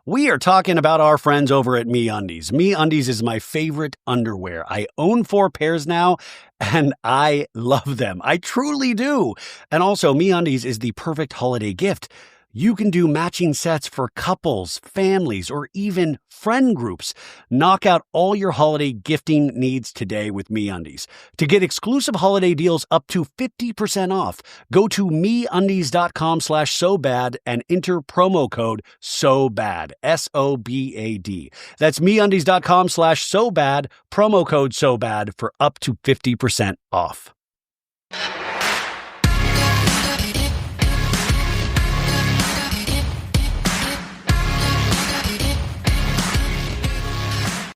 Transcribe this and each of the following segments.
We are talking about our friends over at MeUndies. MeUndies is my favorite underwear. I own 4 pairs now, and I love them. I truly do. And also, MeUndies is the perfect holiday gift. You can do matching sets for couples, families, or even friend groups. Knock out all your holiday gifting needs today with MeUndies. To get exclusive holiday deals up to 50% off, go to MeUndies.com/SoBad and enter promo code SOBAD, SOBAD. That's MeUndies.com/SoBad, promo code SOBAD for up to 50% off.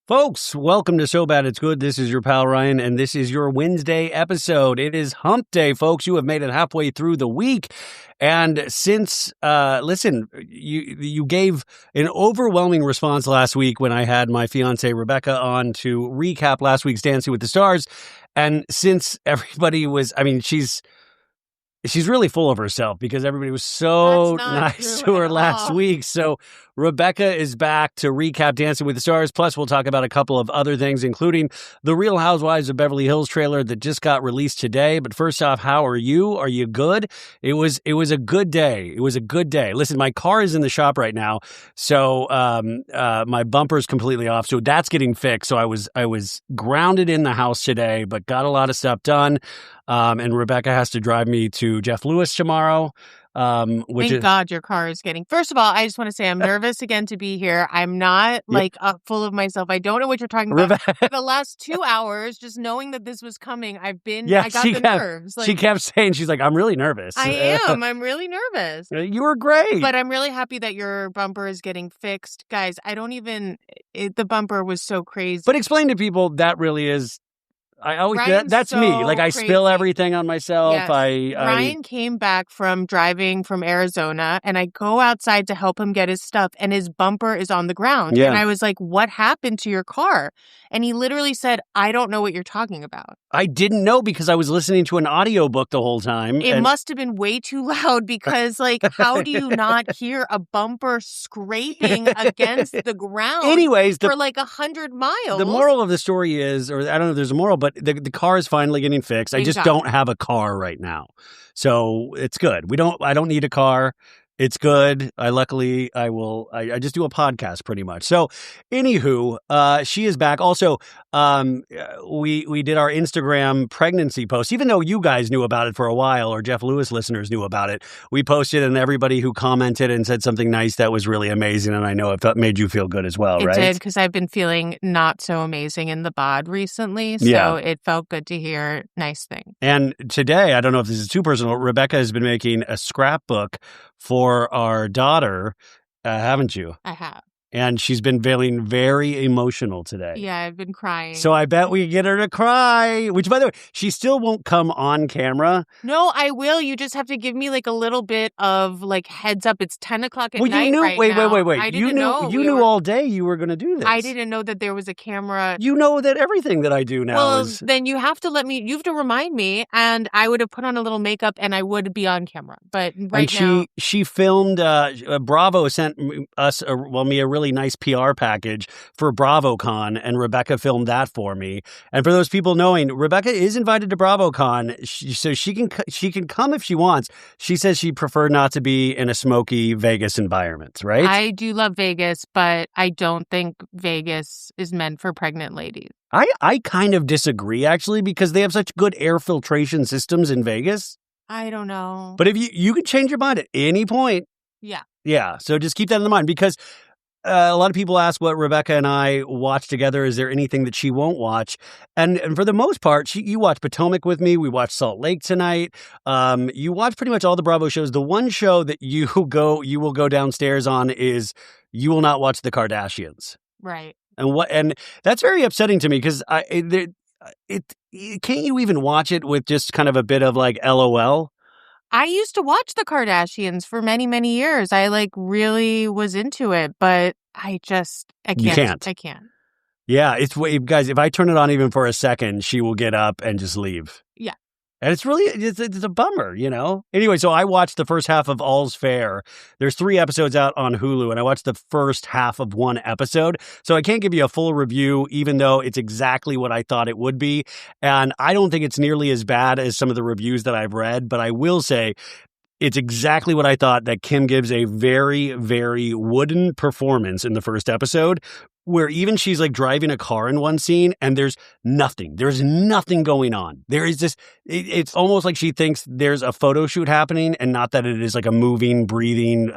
Folks, welcome to So Bad It's Good. This is your pal Ryan, and this is your Wednesday episode. It is hump day, folks. You have made it halfway through the week. And since, you gave an overwhelming response last week when I had my fiancée Rebecca on to recap last week's Dancing with the Stars. And since everybody was, she's really full of herself because everybody was so nice to her last week. So Rebecca is back to recap Dancing with the Stars. Plus, we'll talk about a couple of other things, including the Real Housewives of Beverly Hills trailer that just got released today. But first off, how are you? Are you good? It was a good day. It was a good day. Listen, my car is in the shop right now, so my bumper's completely off. So that's getting fixed. So I was grounded in the house today, but got a lot of stuff done. And Rebecca has to drive me to Jeff Lewis tomorrow. Thank God your car is getting... First of all, I just want to say I'm nervous again to be here. I'm not full of myself. I don't know what you're talking about. For the last 2 hours, just knowing that this was coming, I got the nerves. She kept saying, she's like, I'm really nervous. I am. I'm really nervous. You were great. But I'm really happy that your bumper is getting fixed. Guys, the bumper was so crazy. But explain to people that really is... that's me. Like, I spill everything on myself. Yes. Ryan came back from driving from Arizona, and I go outside to help him get his stuff, and his bumper is on the ground. Yeah. And I was like, what happened to your car? And he literally said, I don't know what you're talking about. I didn't know because I was listening to an audiobook the whole time. It must have been way too loud because, how do you not hear a bumper scraping against the ground for 100 miles? The moral of the story is, or I don't know if there's a moral, but the car is finally getting fixed. I just don't have a car right now. So it's good. I don't need a car. It's good. I just do a podcast pretty much. So anywho, she is back. Also, we did our Instagram pregnancy post, even though you guys knew about it for a while, or Jeff Lewis listeners knew about it. We posted, and everybody who commented and said something nice, that was really amazing. And I know it made you feel good as well, right? It did, because I've been feeling not so amazing in the bod recently. So It felt good to hear nice things. And today, I don't know if this is too personal, Rebecca has been making a scrapbook for our daughter, haven't you? I have. And she's been feeling very emotional today. Yeah, I've been crying. So I bet we get her to cry, which, by the way, she still won't come on camera. No, I will. You just have to give me a little bit of heads up. It's 10 o'clock at night now. Wait. You knew all day you were going to do this. I didn't know that there was a camera. You know that everything that I do now is... then you have to remind me, and I would have put on a little makeup and I would be on camera. But now... she filmed, Bravo sent us, me a really nice PR package for BravoCon, and Rebecca filmed that for me. And for those people knowing, Rebecca is invited to BravoCon, so she can come if she wants. She says she preferred not to be in a smoky Vegas environment, right? I do love Vegas, but I don't think Vegas is meant for pregnant ladies. I kind of disagree, actually, because they have such good air filtration systems in Vegas. I don't know. But if you could change your mind at any point. Yeah. Yeah, so just keep that in mind, because a lot of people ask what Rebecca and I watch together. Is there anything that she won't watch? And for the most part, you watch Potomac with me. We watched Salt Lake tonight. You watch pretty much all the Bravo shows. The one show that you will go downstairs on is you will not watch the Kardashians. Right. And that's very upsetting to me, because can't you even watch it with just kind of a bit of LOL? I used to watch the Kardashians for many, many years. I really was into it, but I can't. You can't. I can't. Yeah, guys, if I turn it on even for a second, she will get up and just leave. Yeah. And it's a bummer, you know? Anyway, so I watched the first half of All's Fair. There's 3 episodes out on Hulu, and I watched the first half of 1 episode. So I can't give you a full review, even though it's exactly what I thought it would be. And I don't think it's nearly as bad as some of the reviews that I've read, but I will say it's exactly what I thought, that Kim gives a very, very wooden performance in the first episode, where even she's like driving a car in one scene and there's nothing. There's nothing going on. There is this, it's almost like she thinks there's a photo shoot happening and not that it is like a moving, breathing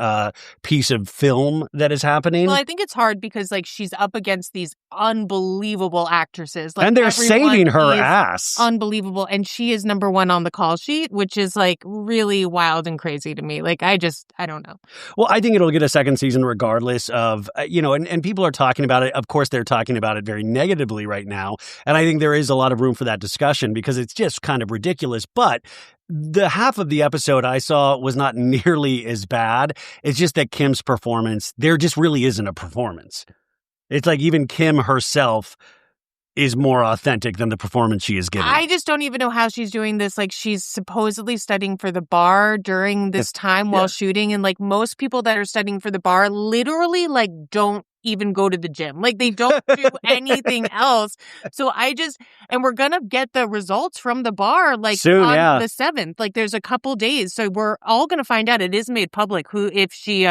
piece of film that is happening. Well, I think it's hard because like she's up against these unbelievable actresses. Like, and they're saving her ass. Unbelievable. And she is number 1 on the call sheet, which is like really wild and crazy to me. Like, I don't know. Well, I think it'll get a second season regardless of, and people are talking about it. Of course, they're talking about it very negatively right now. And I think there is a lot of room for that discussion because it's just kind of ridiculous. But the half of the episode I saw was not nearly as bad. It's just that Kim's performance, there just really isn't a performance. It's like even Kim herself is more authentic than the performance she is giving. I just don't even know how she's doing this. Like, she's supposedly studying for the bar during this time while shooting. And like most people that are studying for the bar literally like don't even go to the gym. Like, they don't do anything else. So and we're going to get the results from the bar like soon, on the 7th. Like, there's a couple days. So we're all going to find out. It is made public if she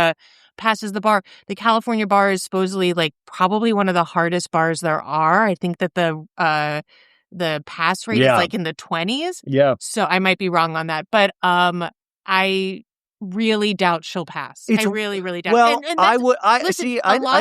passes the bar. The California bar is supposedly like probably one of the hardest bars there are. I think that the pass rate is like in the 20s. Yeah. So I might be wrong on that. But I really doubt she'll pass. I really, really doubt. Well, I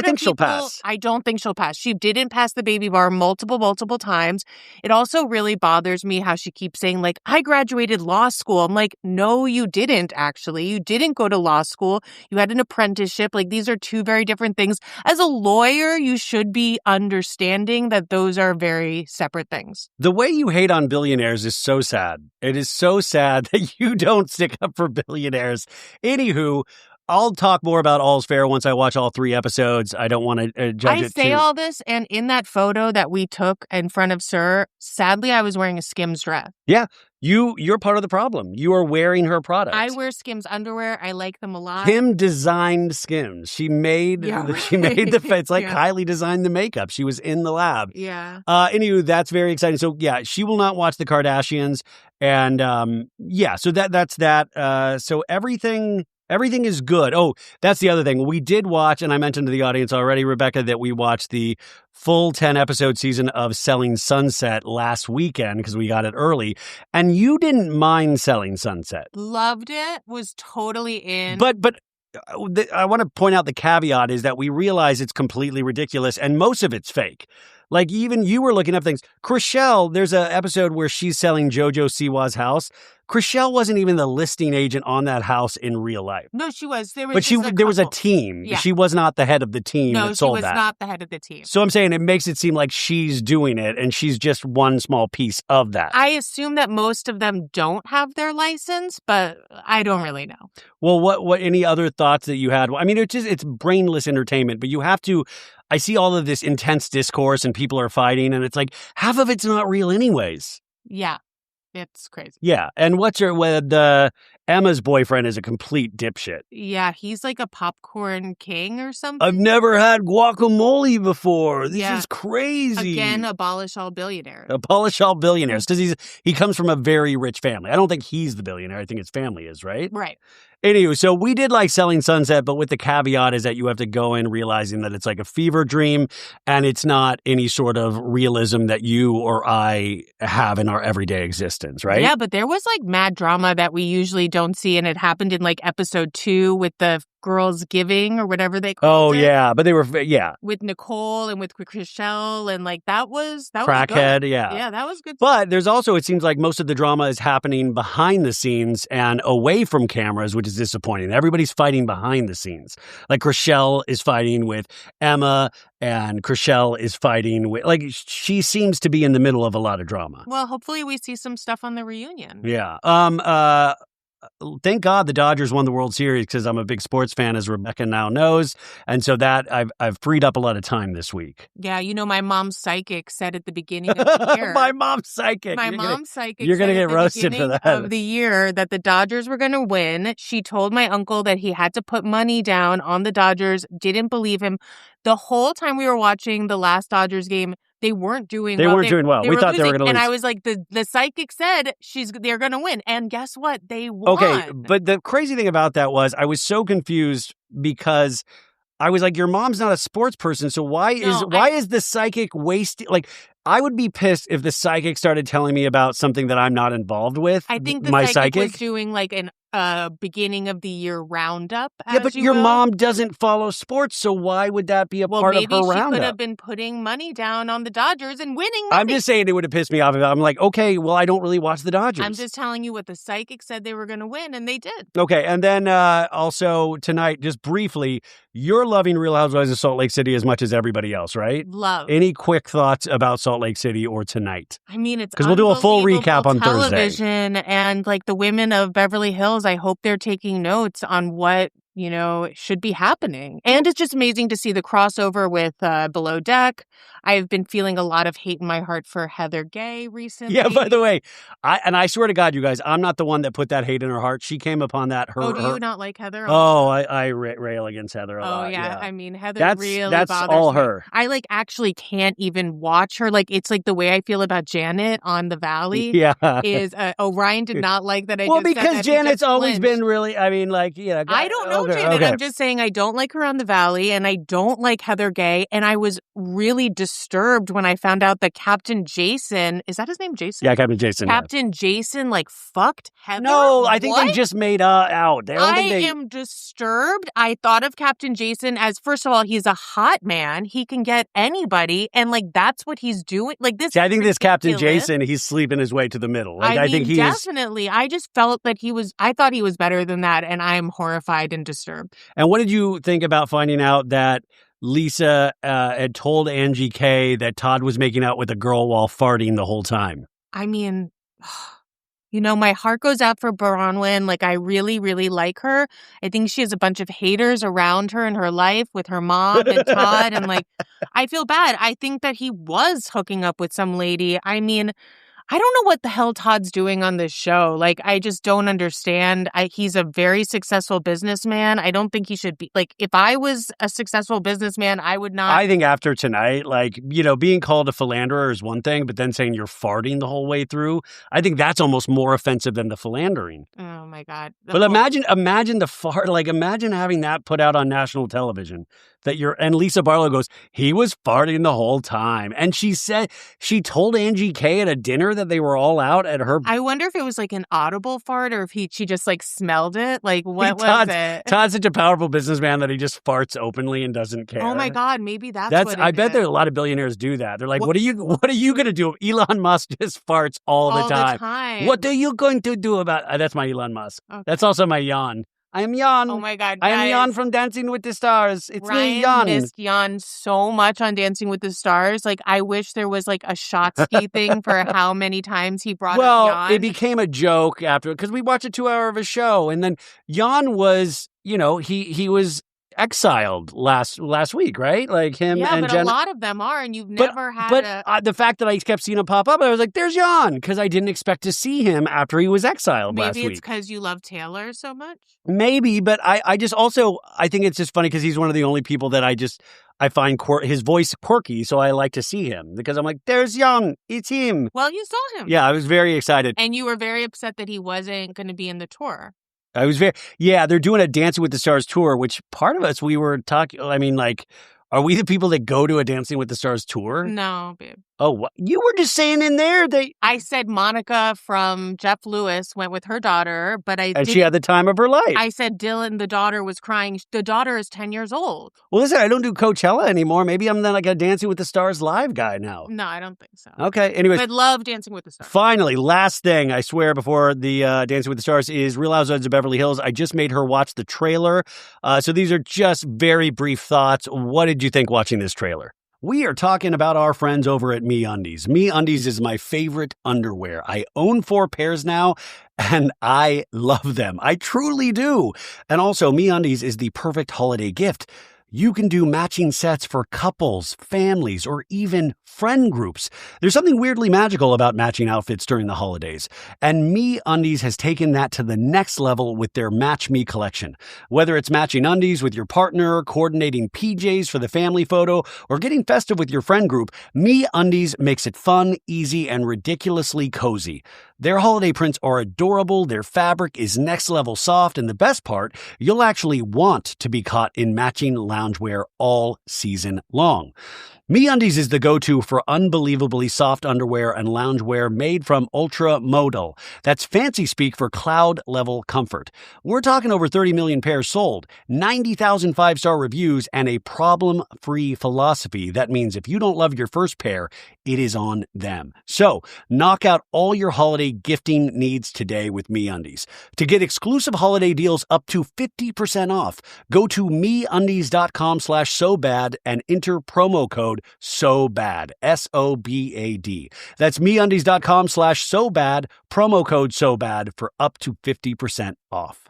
think she'll pass. I don't think she'll pass. She didn't pass the baby bar multiple times. It also really bothers me how she keeps saying, like, I graduated law school. I'm like, no, you didn't, actually. You didn't go to law school. You had an apprenticeship. Like, these are 2 very different things. As a lawyer, you should be understanding that those are very separate things. The way you hate on billionaires is so sad. It is so sad that you don't stick up for billionaires. Anywho, I'll talk more about All's Fair once I watch all 3 episodes. I don't want to judge it. I say all this, and in that photo that we took in front of Sir, sadly, I was wearing a Skims dress. Yeah, you're part of the problem. You are wearing her products. I wear Skims underwear. I like them a lot. Kim designed Skims. She made the it's like Kylie designed the makeup. She was in the lab. Yeah. Anywho, that's very exciting. So yeah, she will not watch the Kardashians, and so that's that. So everything is good. Oh, that's the other thing. We did watch, and I mentioned to the audience already, Rebecca, that we watched the full 10-episode season of Selling Sunset last weekend because we got it early. And you didn't mind Selling Sunset. Loved it. Was totally in. But I want to point out the caveat is that we realize it's completely ridiculous and most of it's fake. Like, even you were looking up things. Chrishell, there's an episode where she's selling JoJo Siwa's house. Chrishell wasn't even the listing agent on that house in real life. No, she was. There was a team. Yeah. She was not the head of the team that sold that. No, she was not the head of the team. So I'm saying it makes it seem like she's doing it and she's just one small piece of that. I assume that most of them don't have their license, but I don't really know. Well, what any other thoughts that you had? I mean, it's brainless entertainment, but you have to. I see all of this intense discourse and people are fighting, and it's like half of it's not real anyways. Yeah. It's crazy. Yeah. And Emma's boyfriend is a complete dipshit. Yeah. He's like a popcorn king or something. I've never had guacamole before. This is crazy. Again, abolish all billionaires. Abolish all billionaires. Because he comes from a very rich family. I don't think he's the billionaire. I think his family is, right? Right. Anyway, so we did like Selling Sunset, but with the caveat is that you have to go in realizing that it's like a fever dream and it's not any sort of realism that you or I have in our everyday existence, right? Yeah, but there was like mad drama that we usually don't see, and it happened in like episode 2 with the Girls Giving or whatever they called it. Oh, yeah, but they were, with Nicole and with Chrishell, and like that was Crackhead, good. Yeah. Yeah, that was good. But there's also, it seems like most of the drama is happening behind the scenes and away from cameras, which is disappointing. Everybody's fighting behind the scenes. Like Chrishell is fighting with Emma and Chrishell is fighting with, like, she seems to be in the middle of a lot of drama. Well, hopefully we see some stuff on the reunion. Yeah. thank God the Dodgers won the World Series because I'm a big sports fan, as Rebecca now knows. And so that I've freed up a lot of time this week. Yeah, my mom's psychic said at the beginning of the year. My mom's psychic. You're going to get roasted for that. Of the year that the Dodgers were going to win. She told my uncle that he had to put money down on the Dodgers, didn't believe him. The whole time we were watching the last Dodgers game, they weren't doing well. They weren't doing well. We thought they were going to lose. And I was like, the psychic said they're going to win. And guess what? They won. Okay, but the crazy thing about that was I was so confused because I was like, your mom's not a sports person, so why is the psychic wasting? Like, I would be pissed if the psychic started telling me about something that I'm not involved with. I think the psychic was doing like an beginning of the year roundup. Yeah, but your mom doesn't follow sports, so why would that be a part of her roundup? Maybe she could have been putting money down on the Dodgers and winning money. I'm just saying it would have pissed me off. I'm like, okay, well, I don't really watch the Dodgers. I'm just telling you what the psychic said they were going to win, and they did. Okay, and then also tonight, just briefly, you're loving Real Housewives of Salt Lake City as much as everybody else, right? Love. Any quick thoughts about Salt Lake City or tonight? I mean, it's because we'll do a full recap on television, Thursday. And like the women of Beverly Hills, I hope they're taking notes on what should be happening. And it's just amazing to see the crossover with Below Deck. I've been feeling a lot of hate in my heart for Heather Gay recently. Yeah, by the way, I swear to God, you guys, I'm not the one that put that hate in her heart. She came upon that. Do you not like Heather? I rail against Heather a lot. Yeah. I mean, Heather that's all me. her. I actually can't even watch her. Like, it's like the way I feel about Janet on The Valley. Yeah. Is Ryan did not like that. Because Janet's always been really, I mean, like, I don't know Janet. Okay. I'm just saying I don't like her on The Valley, and I don't like Heather Gay, and I was really disturbed when I found out that Captain Jason, is that his name, Jason? Yeah, Captain Jason. Captain Jason, fucked Heather? No, I think they just made out. I am disturbed. I thought of Captain Jason as, first of all, he's a hot man. He can get anybody, and, that's what he's doing. This. See, I think this Captain Jason, he's sleeping his way to the middle. I think he definitely. I just felt that I thought he was better than that, and I'm horrified and disturbed. And what did you think about finding out that Lisa had told Angie K that Todd was making out with a girl while farting the whole time? I mean, my heart goes out for Bronwyn. I really, really like her. I think she has a bunch of haters around her in her life with her mom and Todd. And I feel bad. I think that he was hooking up with some lady. I mean, I don't know what the hell Todd's doing on this show. I just don't understand. He's a very successful businessman. I don't think he should be. If I was a successful businessman, I would not. I think after tonight, being called a philanderer is one thing, but then saying you're farting the whole way through, I think that's almost more offensive than the philandering. Oh, my God. But imagine the fart. Imagine having that put out on national television. And Lisa Barlow goes, he was farting the whole time. And she told Angie K at a dinner that they were all out at her. I wonder if it was an audible fart or if she just smelled it. What was it? Todd's such a powerful businessman that he just farts openly and doesn't care. Oh my God, maybe that's what it I bet is. that a lot of billionaires do that. They're like, what are you going to do? Elon Musk just farts all the time. What are you going to do about that's my Elon Musk. Okay. That's also my Jan. I am Jan. Oh my God, guys. I am Jan from Dancing with the Stars. It's me, Jan. Ryan missed Jan so much on Dancing with the Stars. I wish there was a Shotsky thing for how many times he brought up Jan. Well, it became a joke after, because we watched a 2-hour of a show, and then Jan was, he was exiled last week, right? Him and but a lot of them are, and you've never had the fact that I kept seeing him pop up, I was like, there's Jan, because I didn't expect to see him after he was exiled last week. Maybe it's because you love Taylor so much? Maybe, but I just also, I think it's just funny because he's one of the only people that I find his voice quirky, so I like to see him, because I'm like, there's Jan, it's him. Well, you saw him. Yeah, I was very excited. And you were very upset that he wasn't going to be in the tour. I was they're doing a Dancing with the Stars tour, which part of us, we were talking, are we the people that go to a Dancing with the Stars tour? No, babe. Oh, what? You were just saying in there I said Monica from Jeff Lewis went with her daughter, but she had the time of her life. I said Dylan, the daughter, was crying. The daughter is 10 years old. Well, listen, I don't do Coachella anymore. Maybe I'm then a Dancing with the Stars live guy now. No, I don't think so. Okay, anyways. I'd love Dancing with the Stars. Finally, last thing, I swear, before the Dancing with the Stars is Real Housewives of Beverly Hills. I just made her watch the trailer. So these are just very brief thoughts. What did you think watching this trailer? We are talking about our friends over at MeUndies. MeUndies is my favorite underwear. I own 4 pairs now, and I love them. I truly do. And also, MeUndies is the perfect holiday gift. You can do matching sets for couples, families, or even friend groups. There's something weirdly magical about matching outfits during the holidays. And MeUndies has taken that to the next level with their Match Me collection. Whether it's matching undies with your partner, coordinating PJs for the family photo, or getting festive with your friend group, MeUndies makes it fun, easy, and ridiculously cozy. Their holiday prints are adorable, their fabric is next level soft, and the best part, you'll actually want to be caught in matching loungewear all season long. MeUndies is the go-to for unbelievably soft underwear and loungewear made from ultra modal. That's fancy speak for cloud-level comfort. We're talking over 30 million pairs sold, 90,000 5-star reviews, and a problem-free philosophy. That means if you don't love your first pair, it is on them. So, knock out all your holiday gifting needs today with MeUndies. To get exclusive holiday deals up to 50% off, go to MeUndies.com/SoBad and enter promo code SOBAD, SOBAD. That's MeUndies.com/SoBad, promo code SOBAD for up to 50% off.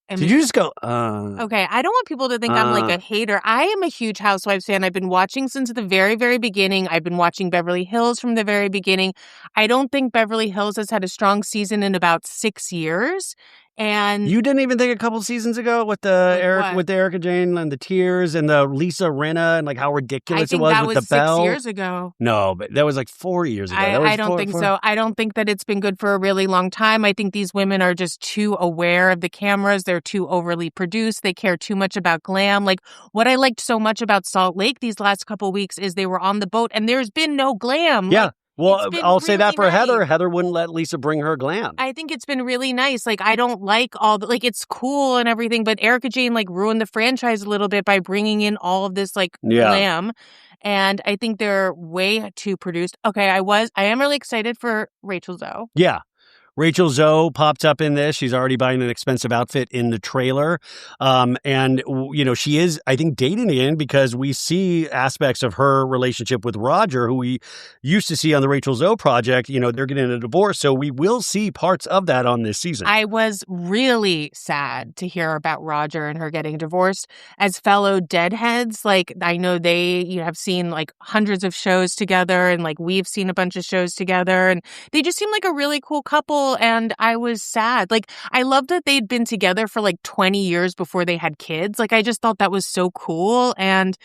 Did you just go, Okay, I don't want people to think I'm like a hater. I am a huge Housewives fan. I've been watching since the very, very beginning. I've been watching Beverly Hills from the very beginning. I don't think Beverly Hills has had a strong season in about 6 years. And you didn't even think a couple seasons ago with with the Erica Jane and the tears and the Lisa Rinna and like how ridiculous it was with the bell. 6 years ago. No, but that was like 4 years ago. I don't think so. I don't think that it's been good for a really long time. I think these women are just too aware of the cameras. They're too overly produced. They care too much about glam. Like what I liked so much about Salt Lake these last couple weeks is they were on the boat and there's been no glam. Yeah. Like, well, I'll say that for nice. Heather. Heather wouldn't let Lisa bring her glam. I think it's been really nice. Like, I don't like all the, like, it's cool and everything, but Erica Jane, like, ruined the franchise a little bit by bringing in all of this, like, glam. And I think they're way too produced. Okay, I am really excited for Rachel Zoe. Yeah. Rachel Zoe popped up in this. She's already buying an expensive outfit in the trailer. And, you know, she is, I think, dating again because we see aspects of her relationship with Roger, who we used to see on the Rachel Zoe project. You know, they're getting a divorce. So we will see parts of that on this season. I was really sad to hear about Roger and her getting divorced. As fellow deadheads, like, I know you have seen like hundreds of shows together and like we've seen a bunch of shows together and they just seem like a really cool couple. And I was sad. Like, I love that they'd been together for like 20 years before they had kids. Like, I just thought that was so cool. And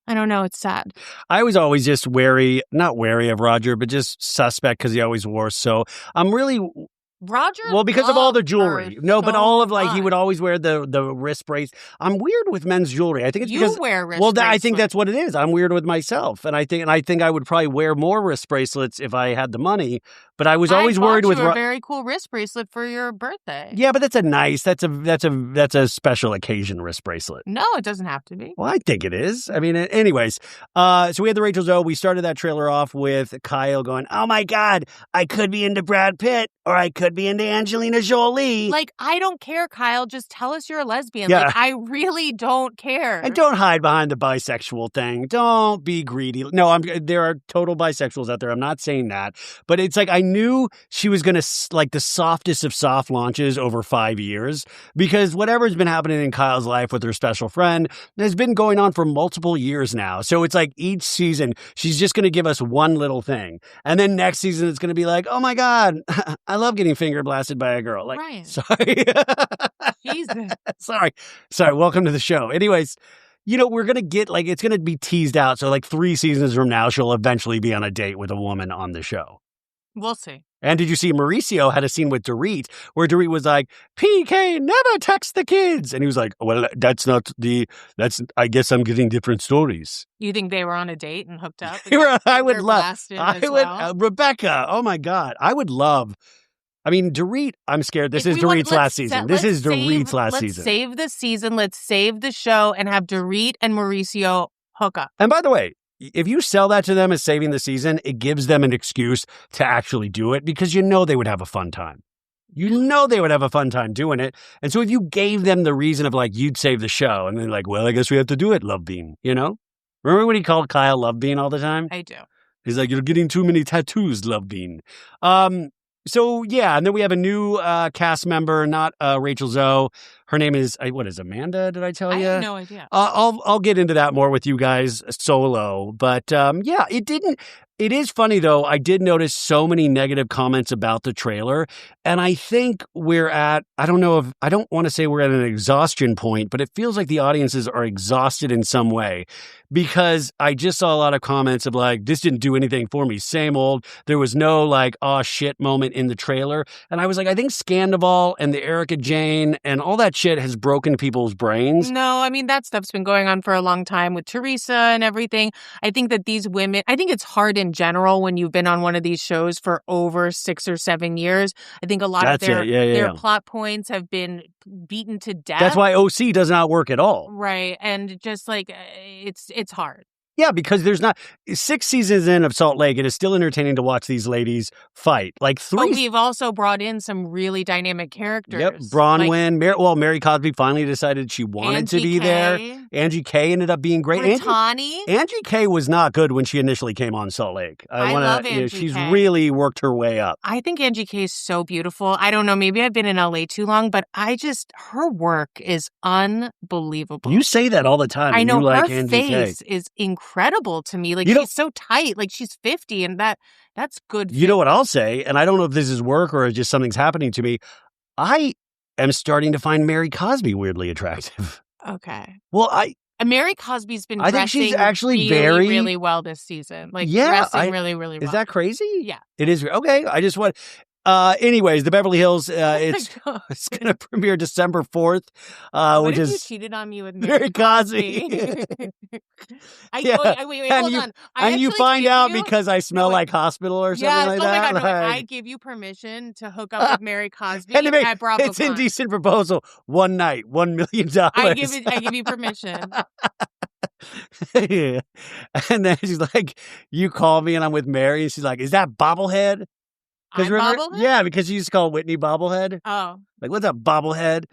I don't know, it's sad. I was always just not wary of Roger, but just suspect because he always wore. So I'm really... Roger? Well, because of all the jewelry. No, but all of like, he would always wear the wrist brace. I'm weird with men's jewelry. I think it's because... You wear wrist bracelets. Well, I think that's what it is. I'm weird with myself. And I think I would probably wear more wrist bracelets if I had the money. But I was always worried with... a very cool wrist bracelet for your birthday. Yeah, but that's a special occasion wrist bracelet. No, it doesn't have to be. Well, I think it is. I mean, anyways. So we had the Rachel Zoe. We started that trailer off with Kyle going, oh my God, I could be into Brad Pitt or I could be into Angelina Jolie. Like, I don't care, Kyle. Just tell us you're a lesbian. Yeah. Like, I really don't care. And don't hide behind the bisexual thing. Don't be greedy. No, there are total bisexuals out there. I'm not saying that. But it's like, I knew she was going to, like, the softest of soft launches over 5 years. Because whatever's been happening in Kyle's life with her special friend has been going on for multiple years now. So it's like each season, she's just going to give us one little thing. And then next season, it's going to be like, oh my God, I love getting finger blasted by a girl. Like, Ryan. Sorry. Jesus. Sorry. Welcome to the show. Anyways, you know, we're going to get, like, it's going to be teased out. So like 3 seasons from now, she'll eventually be on a date with a woman on the show. We'll see. And did you see Mauricio had a scene with Dorit where Dorit was like, PK never text the kids. And he was like, well, I guess I'm getting different stories. You think they were on a date and hooked up? I would love, Rebecca. Oh my God. I would love, I mean, Dorit, I'm scared. This is Dorit's last season. Let's save the season. Let's save the show and have Dorit and Mauricio hook up. And by the way, if you sell that to them as saving the season, it gives them an excuse to actually do it because you know they would have a fun time. You know they would have a fun time doing it. And so if you gave them the reason of like, you'd save the show, and they're like, well, I guess we have to do it, Love Bean, you know? Remember when he called Kyle Love Bean all the time? I do. He's like, you're getting too many tattoos, Love Bean. So, yeah, and then we have a new cast member, not Rachel Zoe. Her name is, what is Amanda, did I tell you? I have no idea. I'll get into that more with you guys solo. But, yeah, it is funny, though. I did notice so many negative comments about the trailer. And I think I don't want to say we're at an exhaustion point, but it feels like the audiences are exhausted in some way. Because I just saw a lot of comments of like, this didn't do anything for me. Same old. There was no like, oh shit moment in the trailer. And I was like, I think Scandival and the Erika Jane and all that shit has broken people's brains. No, I mean, that stuff's been going on for a long time with Teresa and everything. I think that these women, I think it's hard in general when you've been on one of these shows for over 6 or 7 years. I think a lot of their plot points have been beaten to death. That's why OC does not work at all. Right. And just like, it's hard. Yeah, because there's not 6 seasons in of Salt Lake. It is still entertaining to watch these ladies fight. Like 3. But we've also brought in some really dynamic characters. Yep, Bronwyn. Mary Cosby finally decided she wanted to be there. Angie K ended up being great. Angie K was not good when she initially came on Salt Lake. I love Angie K. She's really worked her way up. I think Angie K is so beautiful. I don't know, maybe I've been in LA too long, but her work is unbelievable. You say that all the time. I know, you like her Angie face K. is incredible to me. Like, she's so tight. Like, she's 50, and that's good. You know what I'll say, and I don't know if this is work or just something's happening to me. I am starting to find Mary Cosby weirdly attractive. Okay. Well, Mary Cosby's been I think she's actually really, really well this season. Like, dressing really, really well. Is that crazy? Yeah. It is. Okay. I just want... anyways, the Beverly Hills, it's going to premiere December 4th, which is... you cheated on me with Mary Cosby? Wait, hold on. And you find out because I smell like hospital or something like that? My God, I give you permission to hook up with Mary Cosby at BravoCon. It's indecent proposal. One night, $1 million. I give you permission. Yeah. And then she's like, you call me and I'm with Mary. And she's like, is that bobblehead? Bobblehead? Yeah, because you used to call Whitney bobblehead. Oh. Like, what's up, bobblehead?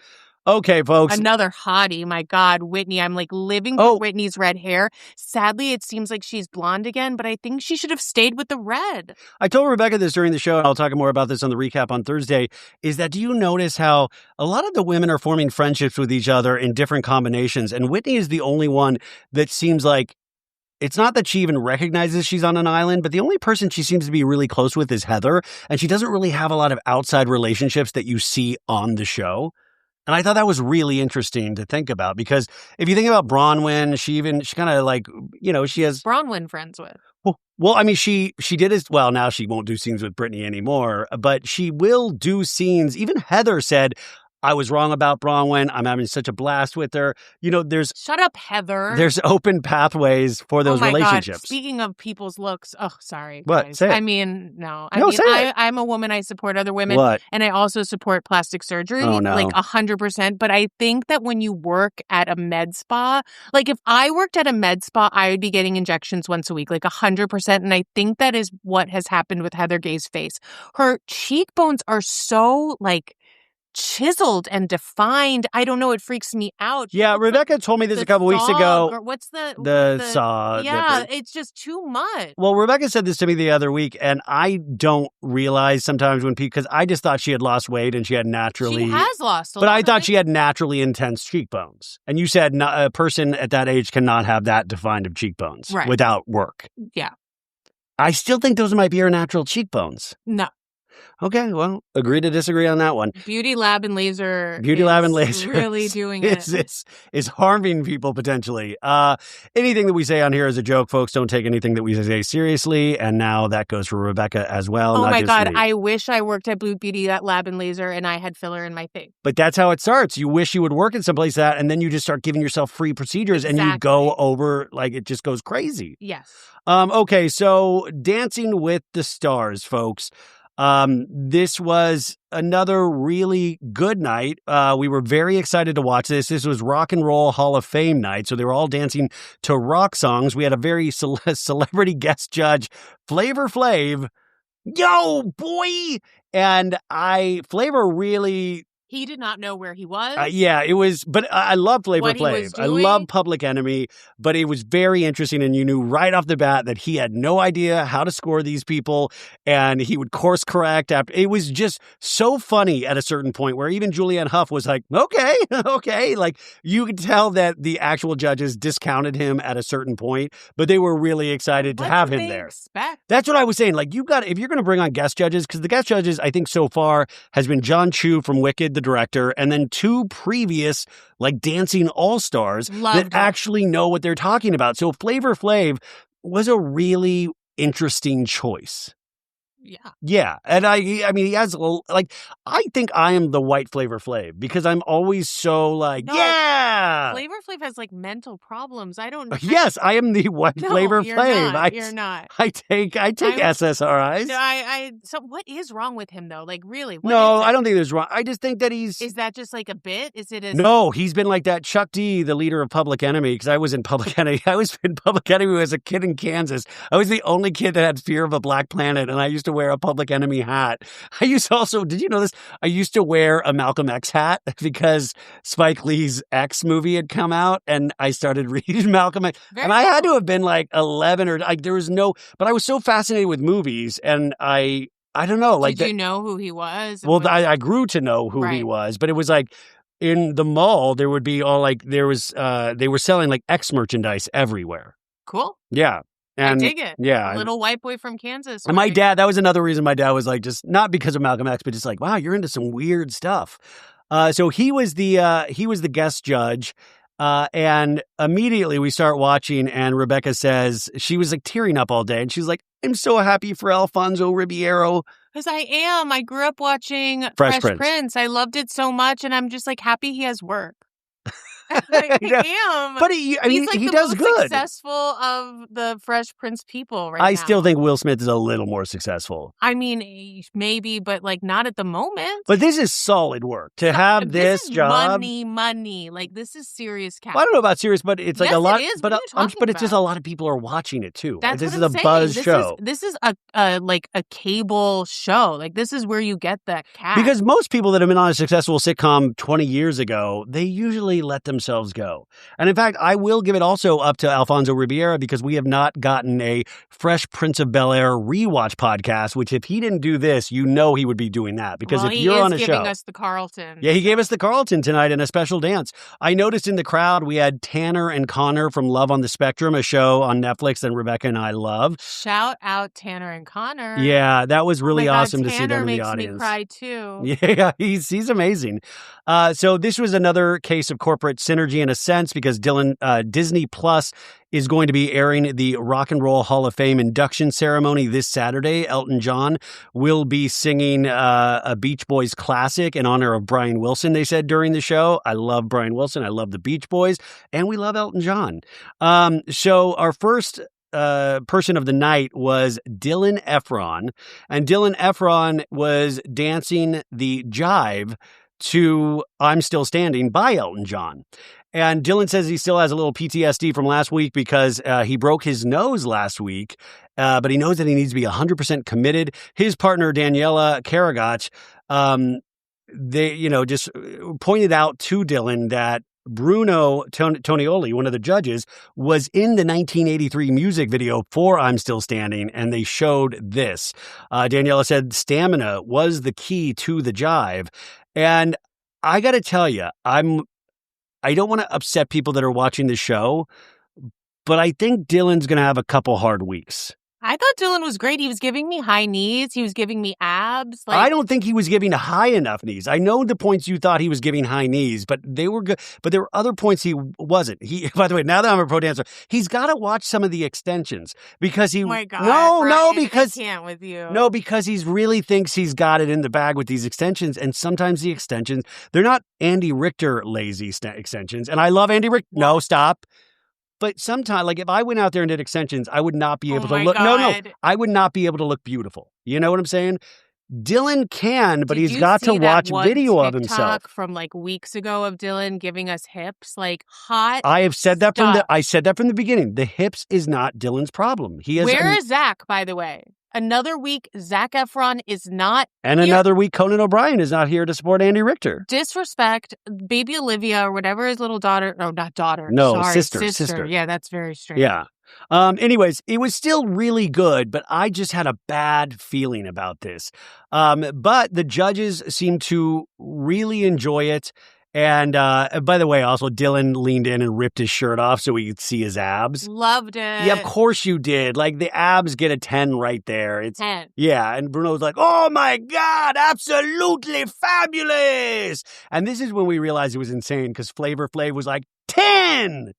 Okay, folks. Another hottie. My God, Whitney. I'm like living for Whitney's red hair. Sadly, it seems like she's blonde again, but I think she should have stayed with the red. I told Rebecca this during the show, and I'll talk more about this on the recap on Thursday, is that do you notice how a lot of the women are forming friendships with each other in different combinations, and Whitney is the only one that seems like it's not that she even recognizes she's on an island, but the only person she seems to be really close with is Heather, and she doesn't really have a lot of outside relationships that you see on the show. And I thought that was really interesting to think about, because if you think about Bronwyn, she kind of like, she has... Bronwyn friends with? Well, I mean, she did as well. Now she won't do scenes with Brittany anymore, but she will do scenes. Even Heather said, I was wrong about Bronwyn. I'm having such a blast with her. There's... Shut up, Heather. There's open pathways for those relationships. God. Speaking of people's looks, sorry. What? Guys. Say it. I mean, no. Say it. I'm a woman. I support other women. What? And I also support plastic surgery. Oh, no. Like 100%. But I think that when you work at a med spa, like if I worked at a med spa, I would be getting injections once a week, like 100%. And I think that is what has happened with Heather Gay's face. Her cheekbones are so like chiseled and defined. I don't know. It freaks me out. Yeah, Rebecca told me this a couple weeks ago. Or what's the saw? Yeah, it's just too much. Well, Rebecca said this to me the other week, and I don't realize sometimes when people, because I just thought she had lost weight and she had naturally. She has lost a lot. But I thought she had naturally intense cheekbones. And you said a person at that age cannot have that defined of cheekbones without work. Yeah. I still think those might be her natural cheekbones. No. Okay, well, agree to disagree on that one. Beauty Lab and Laser really doing it. Is harming people potentially. Anything that we say on here is a joke, folks. Don't take anything that we say seriously. And now that goes for Rebecca as well. Oh my God, I wish I worked at Beauty Lab and Laser and I had filler in my face. But that's how it starts. You wish you would work in someplace and then you just start giving yourself free procedures and you go over, like it just goes crazy. Yes. Okay, so Dancing with the Stars, folks. This was another really good night. We were very excited to watch this. This was Rock and Roll Hall of Fame night. So they were all dancing to rock songs. We had a very celebrity guest judge, Flavor Flav. Yo, boy, And Flavor really... He did not know where he was. Yeah, it was, but I love Flavor Flav. I love Public Enemy, but it was very interesting. And you knew right off the bat that he had no idea how to score these people. And he would course correct after. It was just so funny at a certain point where even Julianne Hough was like, okay. Like you could tell that the actual judges discounted him at a certain point, but they were really excited to have him there. Expect? That's what I was saying. Like if you're going to bring on guest judges, because the guest judges, I think so far has been John Chu from Wicked, the director, and then 2 previous like dancing all-stars that actually know what they're talking about. So Flavor Flav was a really interesting choice. Yeah. And I mean, he has, like, I think I am the white Flavor Flav because I'm always so like, yeah. Flavor Flav has like mental problems. I don't know. Yes, I am the white Flavor Flav. You're not. I take SSRIs. So what is wrong with him though? Like really? No, I don't think there's wrong. I just think that Is that just like a bit? No, he's been like that. Chuck D, the leader of Public Enemy, because I was in Public Enemy. I was in Public Enemy as a kid in Kansas. I was the only kid that had fear of a black planet, and I used to wear a Public Enemy hat. I used to also, did you know this? I used to wear a Malcolm X hat because Spike Lee's X movie had come out, and I started reading Malcolm X. And I had to have been like 11 or like there was no, but I was so fascinated with movies, and I don't know. Like, did you know who he was? Well, I grew to know who he was, but it was like in the mall, there would be all like, there was, they were selling like X merchandise everywhere. Cool. Yeah. And, I dig it. Yeah. Little white boy from Kansas. And my dad, that was another reason my dad was like, just not because of Malcolm X, but just like, wow, you're into some weird stuff. So he was the guest judge. And immediately we start watching, and Rebecca says she was like tearing up all day, and she's like, I'm so happy for Alfonso Ribeiro. Because I am. I grew up watching Fresh Prince. I loved it so much, and I'm just like happy he has work. I am. But he's like he does good. Successful of the Fresh Prince people right now. I still think Will Smith is a little more successful. I mean, maybe, but like not at the moment. But this is solid work to have this job. Money. Like this is serious cash. Well, I don't know about serious, but it's like a lot. It is. But it's just a lot of people are watching it too. That's this what is a buzz show. This is a cable show. Like this is where you get that cash. Because most people that have been on a successful sitcom 20 years ago, they usually let themselves go. And in fact, I will give it also up to Alfonso Ribeiro because we have not gotten a Fresh Prince of Bel-Air rewatch podcast, which if he didn't do this, you know he would be doing that. Because if you're on a show. He is giving us the Carlton. Yeah, he gave us the Carlton tonight in a special dance. I noticed in the crowd we had Tanner and Connor from Love on the Spectrum, a show on Netflix that Rebecca and I love. Shout out Tanner and Connor. Yeah, that was really awesome to see them in the audience. Tanner makes me cry too. Yeah, he's amazing. So this was another case of corporate synergy in a sense because Disney Plus is going to be airing the Rock and Roll Hall of Fame induction ceremony this Saturday. Elton John will be singing a Beach Boys classic in honor of Brian Wilson, they said during the show. I love Brian Wilson. I love the Beach Boys. And we love Elton John. So our first person of the night was Dylan Efron. And Dylan Efron was dancing the jive to I'm Still Standing by Elton John. And Dylan says he still has a little PTSD from last week because he broke his nose last week, but he knows that he needs to be 100% committed. His partner, Daniela Karagach, they, just pointed out to Dylan that Bruno Tonioli, one of the judges, was in the 1983 music video for I'm Still Standing, and they showed this. Daniela said stamina was the key to the jive. And I got to tell you, I don't want to upset people that are watching the show, but I think Dylan's going to have a couple hard weeks. I thought Dylan was great. He was giving me high knees. He was giving me abs. I don't think he was giving high enough knees. I know the points you thought he was giving high knees, but they were good. But there were other points he wasn't. By the way, now that I'm a pro dancer, he's got to watch some of the extensions because he. Oh my God, no, because I can't with you. No, because he really thinks he's got it in the bag with these extensions, and sometimes the extensions they're not Andy Richter lazy extensions. And I love Andy Richter. No, stop. But sometimes, like if I went out there and did extensions, I would not be able to look. God. No, I would not be able to look beautiful. You know what I'm saying? Dylan can, but he's got to watch video of himself. From like weeks ago of Dylan giving us hips, like hot. I have said that from the beginning. The hips is not Dylan's problem. Where is Zach, by the way? Another week, Zac Efron is not And here. Another week, Conan O'Brien is not here to support Andy Richter. Disrespect. Baby Olivia or whatever his little daughter. Oh, not daughter. No, sorry, sister. Yeah, that's very strange. Yeah. Anyways, it was still really good, but I just had a bad feeling about this. But the judges seemed to really enjoy it. And by the way, also Dylan leaned in and ripped his shirt off so we could see his abs. Loved it. Yeah, of course you did. Like the abs get a 10 right there. It's 10. Yeah, and Bruno's like, "Oh my God, absolutely fabulous!" And this is when we realized it was insane because Flavor Flav was like 10.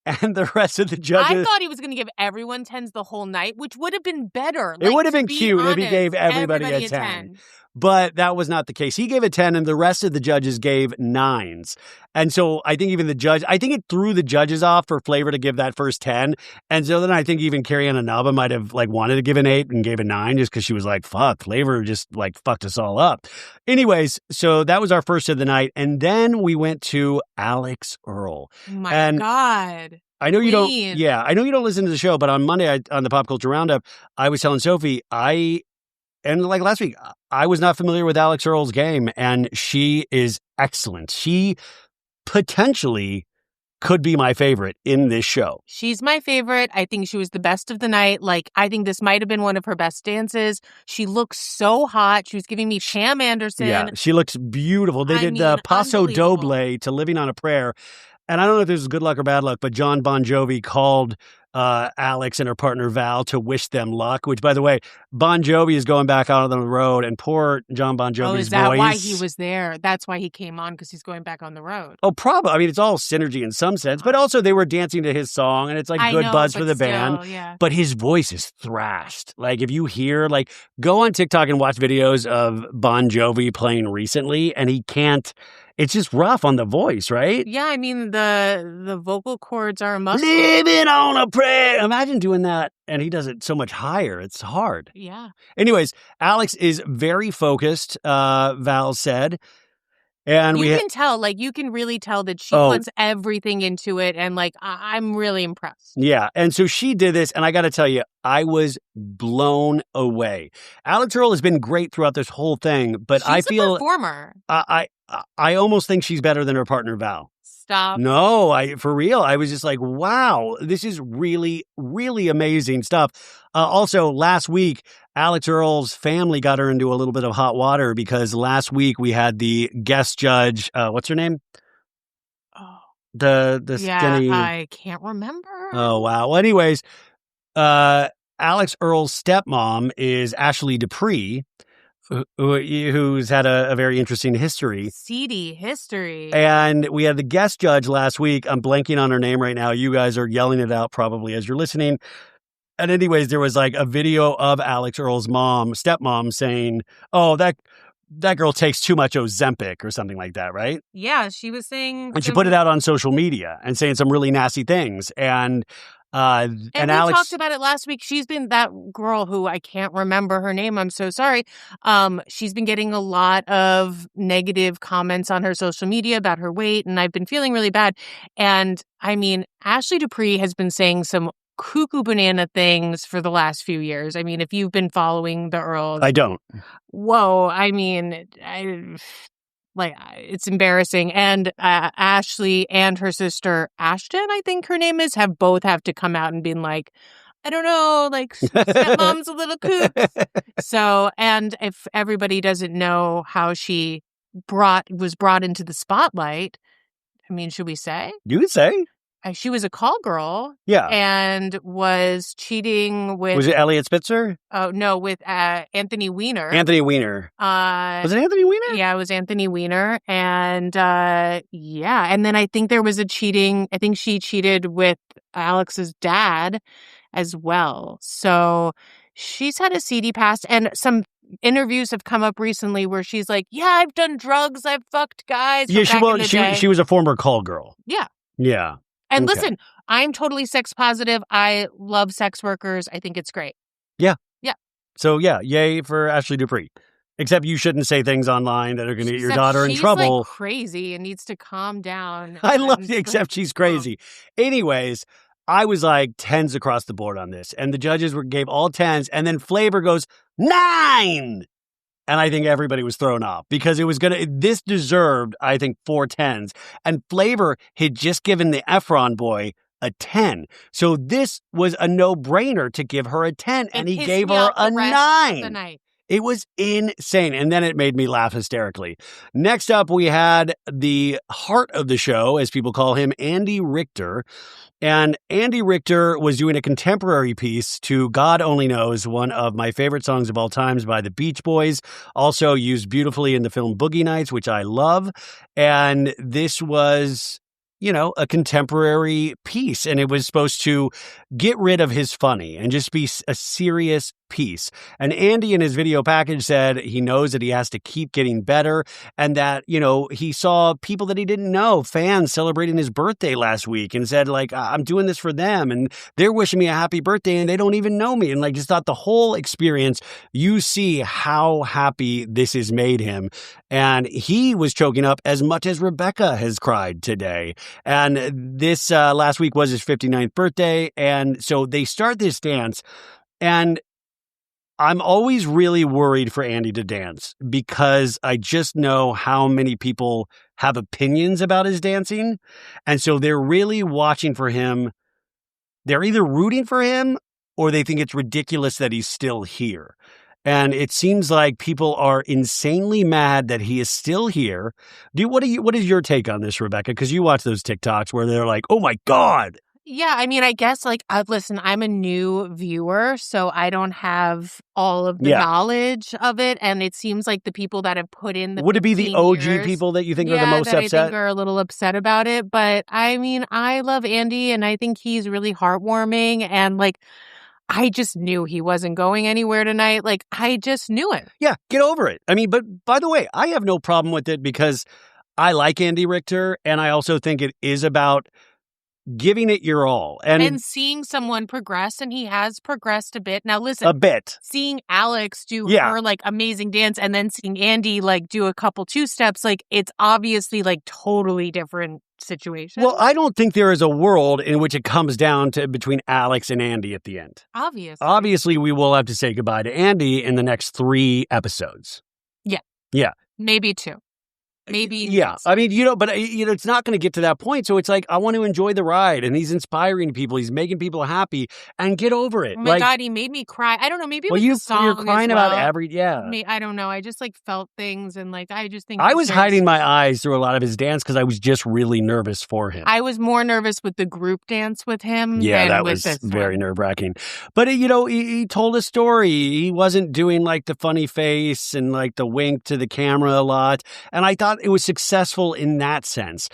And the rest of the judges... I thought he was going to give everyone 10s the whole night, which would have been better. It would have been cute if he gave everybody a 10. But that was not the case. He gave a 10, and the rest of the judges gave 9s. And so I think even I think it threw the judges off for Flavor to give that first 10. And so then I think even Carrie Ann Inaba might have wanted to give an 8 and gave a 9 just because she was like, fuck, Flavor just fucked us all up. Anyways, so that was our first of the night. And then we went to Alex Earle. Oh my God. I know you don't. Yeah, I know you don't listen to the show, but on Monday on the Pop Culture Roundup, I was telling Sophie and like last week, I was not familiar with Alex Earle's game, and she is excellent. She potentially could be my favorite in this show. She's my favorite. I think she was the best of the night. I think this might have been one of her best dances. She looks so hot. She was giving me Pam Anderson. Yeah, she looks beautiful. They did Paso Doble to Living on a Prayer. And I don't know if this is good luck or bad luck, but John Bon Jovi called Alex and her partner Val to wish them luck, which, by the way, Bon Jovi is going back out on the road, and poor John Bon Jovi's voice. Oh, is that why he was there? That's why he came on, because he's going back on the road. Oh, probably. I mean, it's all synergy in some sense, but also they were dancing to his song, and it's good buzz for the band. Yeah. But his voice is thrashed. If you hear, go on TikTok and watch videos of Bon Jovi playing recently, and he can't. It's just rough on the voice, right? Yeah, I mean, the vocal cords are a must. Living on a prayer. Imagine doing that, and he does it so much higher. It's hard. Yeah. Anyways, Alex is very focused, Val said. And you can tell, you can really tell that she puts everything into it, and, I'm really impressed. Yeah, and so she did this, and I got to tell you, I was blown away. Alex Earle has been great throughout this whole thing, but I feel... a performer. I almost think she's better than her partner, Val. Stop. No, for real. I was just like, wow, this is really, really amazing stuff. Also, last week, Alex Earle's family got her into a little bit of hot water because last week we had the guest judge. What's her name? Oh, the skinny. I can't remember. Oh, wow. Well, anyways, Alex Earle's stepmom is Ashley Dupree, who's had a very interesting history. Seedy history. And we had the guest judge last week. I'm blanking on her name right now. You guys are yelling it out probably as you're listening. And anyways, there was a video of Alex Earle's stepmom saying, oh, that girl takes too much Ozempic or something like that, right? Yeah, she was saying... And she put it out on social media and saying some really nasty things. And we Alex talked about it last week. She's been that girl who I can't remember her name. I'm so sorry. She's been getting a lot of negative comments on her social media about her weight, and I've been feeling really bad. And I mean, Ashley Dupree has been saying some cuckoo banana things for the last few years. I mean, if you've been following the Earls, I don't. Whoa! I mean, it's embarrassing. And Ashley and her sister Ashton, I think her name is, both have to come out and been like, I don't know, stepmom's a little kook. So, and if everybody doesn't know how she was brought into the spotlight, I mean, should we say? You would say. She was a call girl. Yeah. And was cheating with... Was it Elliot Spitzer? Oh, no, with Anthony Weiner. Anthony Weiner. Was it Anthony Weiner? Yeah, it was Anthony Weiner. And yeah. And then I think there was I think she cheated with Alex's dad as well. So she's had a seedy past. And some interviews have come up recently where she's like, yeah, I've done drugs. I've fucked guys. Yeah, she was a former call girl. Yeah. Yeah. And listen, I'm totally sex positive. I love sex workers. I think it's great. Yeah. Yeah. So, yeah, yay for Ashley Dupree. Except you shouldn't say things online that are going to get your daughter in trouble. She's crazy and needs to calm down. I love it, except she's crazy. Anyways, I was like 10s across the board on this. And the judges gave all 10s. And then Flavor goes 9. And I think everybody was thrown off because this deserved, I think, 4 10s. And Flavor had just given the Efron boy a 10. So this was a no-brainer to give her a 10. And he gave her a 9. It was insane. And then it made me laugh hysterically. Next up, we had the heart of the show, as people call him, Andy Richter. And Andy Richter was doing a contemporary piece to God Only Knows, one of my favorite songs of all times by the Beach Boys, also used beautifully in the film Boogie Nights, which I love. And this was, a contemporary piece, and it was supposed to get rid of his funny and just be a serious piece. And Andy in his video package said he knows that he has to keep getting better and that, he saw people that he didn't know, fans celebrating his birthday last week and said, like, I'm doing this for them and they're wishing me a happy birthday and they don't even know me. And like, just thought the whole experience, you see how happy this has made him. And he was choking up as much as Rebecca has cried today. And this last week was his 59th birthday. And so they start this dance, and I'm always really worried for Andy to dance because I just know how many people have opinions about his dancing. And so they're really watching for him. They're either rooting for him or they think it's ridiculous that he's still here. And it seems like people are insanely mad that he is still here. What is your take on this, Rebecca? Because you watch those TikToks where they're like, oh my God. Yeah, I mean, I guess, listen, I'm a new viewer, so I don't have all of the knowledge of it, and it seems like the people that have put in the Would it be the OG people that you think are the most upset? I think are a little upset about it, but I mean, I love Andy, and I think he's really heartwarming, and I just knew he wasn't going anywhere tonight. I just knew it. Yeah, get over it. I mean, but by the way, I have no problem with it because I like Andy Richter, and I also think it is about giving it your all. And seeing someone progress, and he has progressed a bit. Now, listen. A bit. Seeing Alex do her, amazing dance, and then seeing Andy, do a couple two-steps, it's obviously, totally different situation. Well, I don't think there is a world in which it comes down to between Alex and Andy at the end. Obviously, we will have to say goodbye to Andy in the next 3 episodes. Yeah. Yeah. Maybe 2. Maybe. Yeah. I mean, but it's not going to get to that point. So it's like, I want to enjoy the ride, and he's inspiring people. He's making people happy, and get over it. Oh my God, he made me cry. I don't know. Maybe it was the song you're crying about I don't know. I just felt things, and I just think I was hiding my eyes through a lot of his dance because I was just really nervous for him. I was more nervous with the group dance with him. Yeah, that was very nerve-wracking. But he told a story. He wasn't doing the funny face and the wink to the camera a lot, and I thought it was successful in that sense.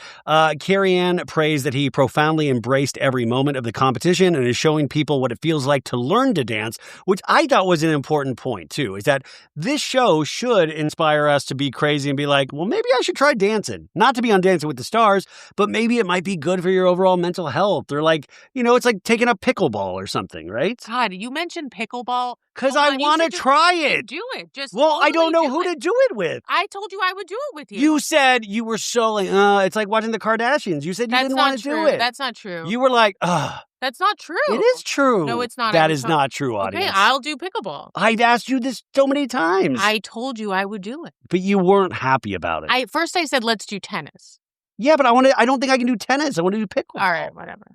Carrie Ann praised that he profoundly embraced every moment of the competition and is showing people what it feels like to learn to dance, which I thought was an important point too, is that this show should inspire us to be crazy and be like, well, maybe I should try dancing. Not to be on Dancing with the Stars, but maybe it might be good for your overall mental health, or it's like taking up pickleball or something, right? God, you mentioned pickleball. Because I want to try it. Do it. I don't know who to do it with. I told you I would do it with you. You said you were so it's like watching the Kardashians. You said you didn't want to do it. That's not true. You were like, ugh. That's not true. It is true. No, it's not. That is not true, audience. Okay, I'll do pickleball. I've asked you this so many times. I told you I would do it. But you weren't happy about it. First I said, let's do tennis. Yeah, but I don't think I can do tennis. I want to do pickleball. All right, whatever.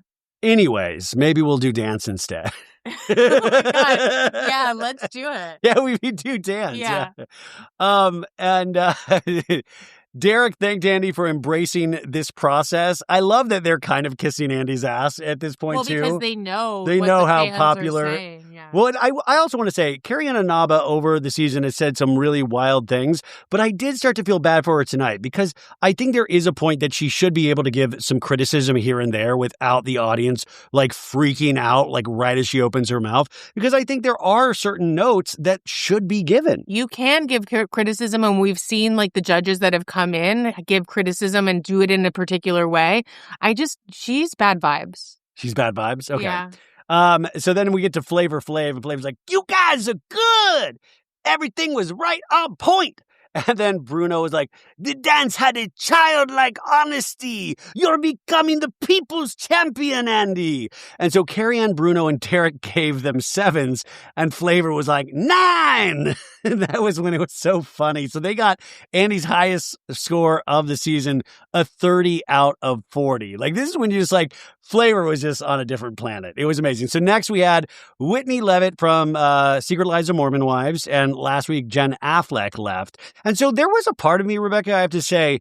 Anyways, maybe we'll do dance instead. Oh my God. Yeah, let's do it. Yeah, we do dance. Yeah. Derek thanked Andy for embracing this process. I love that they're kind of kissing Andy's ass at this point, too. Well, because they know how popular. Yeah. Well, I also want to say, Carrie Ann Inaba over the season has said some really wild things, but I did start to feel bad for her tonight because I think there is a point that she should be able to give some criticism here and there without the audience freaking out right as she opens her mouth, because I think there are certain notes that should be given. You can give criticism, and we've seen the judges that have come in give criticism and do it in a particular way. She's bad vibes. She's bad vibes? Okay. Yeah. So then we get to Flavor Flav, and Flavor's like, you guys are good. Everything was right on point. And then Bruno was like, the dance had a childlike honesty. You're becoming the people's champion, Andy. And so Carrie-Ann, Bruno, and Derek gave them 7s, and Flavor was like, 9. And that was when it was so funny. So they got Andy's highest score of the season, a 30 out of 40. Like, this is when you just like, Flavor was just on a different planet. It was amazing. So next we had Whitney Levitt from Secret Lives of Mormon Wives, and last week Jen Affleck left. And so there was a part of me, Rebecca, I have to say,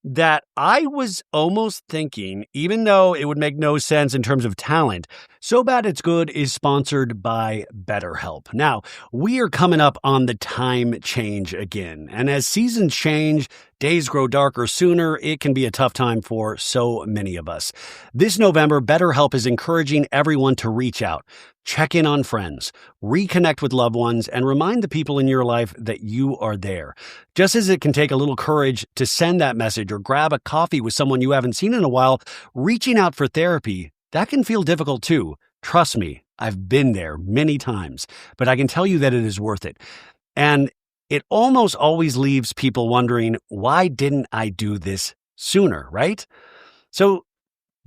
that I was almost thinking, even though it would make no sense in terms of talent, So Bad It's Good is sponsored by BetterHelp. Now, we are coming up on the time change again. And as seasons change, days grow darker sooner, it can be a tough time for so many of us. This November, BetterHelp is encouraging everyone to reach out, check in on friends, reconnect with loved ones, and remind the people in your life that you are there. Just as it can take a little courage to send that message or grab a coffee with someone you haven't seen in a while, reaching out for therapy, that can feel difficult too. Trust me, I've been there many times, but I can tell you that it is worth it. And it almost always leaves people wondering, why didn't I do this sooner, right? So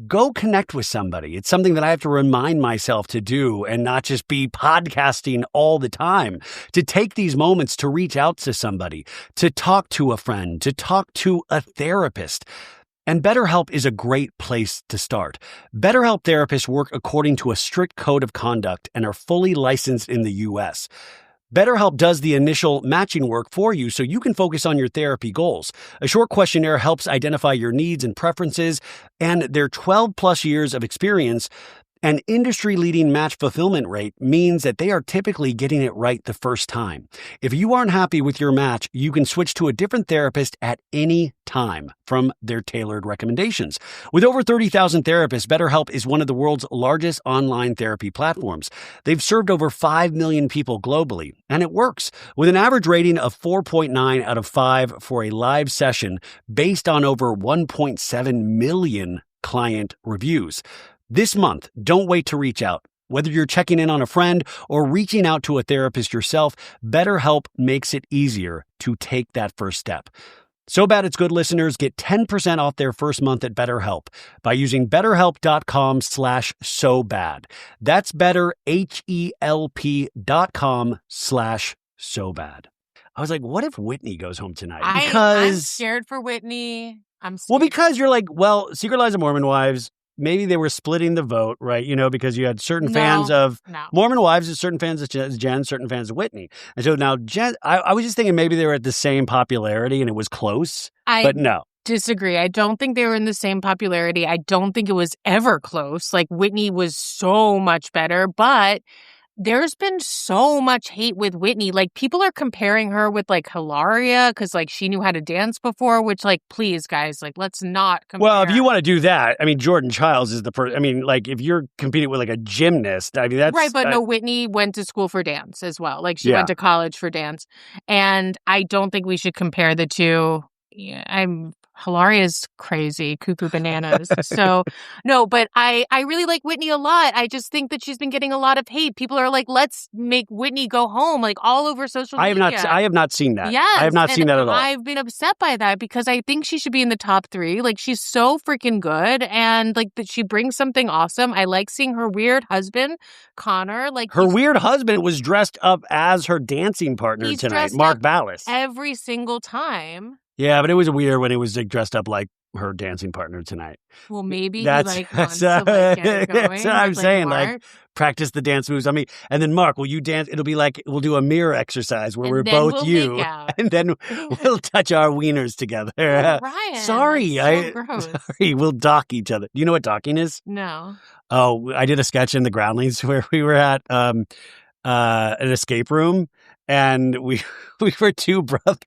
go connect with somebody. It's something that I have to remind myself to do and not just be podcasting all the time. To take these moments to reach out to somebody, to talk to a friend, to talk to a therapist. And BetterHelp is a great place to start. BetterHelp therapists work according to a strict code of conduct and are fully licensed in the U.S. BetterHelp does the initial matching work for you so you can focus on your therapy goals. A short questionnaire helps identify your needs and preferences, and their 12-plus years of experience and industry-leading match fulfillment rate means that they are typically getting it right the first time. If you aren't happy with your match, you can switch to a different therapist at any time from their tailored recommendations. With over 30,000 therapists, BetterHelp is one of the world's largest online therapy platforms. They've served over 5 million people globally, and it works. With an average rating of 4.9 out of 5 for a live session based on over 1.7 million client reviews. This month, don't wait to reach out. Whether you're checking in on a friend or reaching out to a therapist yourself, BetterHelp makes it easier to take that first step. So Bad It's Good listeners get 10% off their first month at BetterHelp by using BetterHelp.com/SoBad. That's BetterHelp.com/SoBad. I was like, what if Whitney goes home tonight? I'm scared for Whitney. Well, because you're like, well, Secret Lives of Mormon Wives, maybe they were splitting the vote, right? You know, because you had certain fans of Mormon Wives and certain fans of Jen, certain fans of Whitney. And so now Jen, I was just thinking maybe they were at the same popularity and it was close, but no. Disagree. I don't think they were in the same popularity. I don't think it was ever close. Like, Whitney was so much better, but there's been so much hate with Whitney. Like, people are comparing her with, like, Hilaria because, like, she knew how to dance before, which, like, please, guys, like, let's not compare. Well, if you want to do that, I mean, Jordan Childs is the person. I mean, like, if you're competing with, like, a gymnast, I mean, that's... Right, but no, Whitney went to school for dance as well. Like, she went to college for dance. And I don't think we should compare the two. Hilaria's crazy, cuckoo bananas. So, no, but I really like Whitney a lot. I just think that she's been getting a lot of hate. People are like, let's make Whitney go home, like, all over social media. I have not seen that. Yes, I have not seen that at all. I've been upset by that because I think she should be in the top 3. Like, she's so freaking good, and, like, that she brings something awesome. I like seeing her weird husband, Connor. Like, her weird husband was dressed up as her dancing partner tonight, Mark Ballas. Every single time. Yeah, but it was weird when it was like dressed up like her dancing partner tonight. Well, maybe wants to get it going. That's what I'm saying. Mark. Like, practice the dance moves on me. And then, Mark, will you dance? It'll be like, we'll do a mirror exercise where we're both you. And then we'll touch our wieners together. Oh, Ryan, sorry. Sorry, we'll dock each other. Do you know what docking is? No. Oh, I did a sketch in the Groundlings where we were at an escape room, and we were two brothers.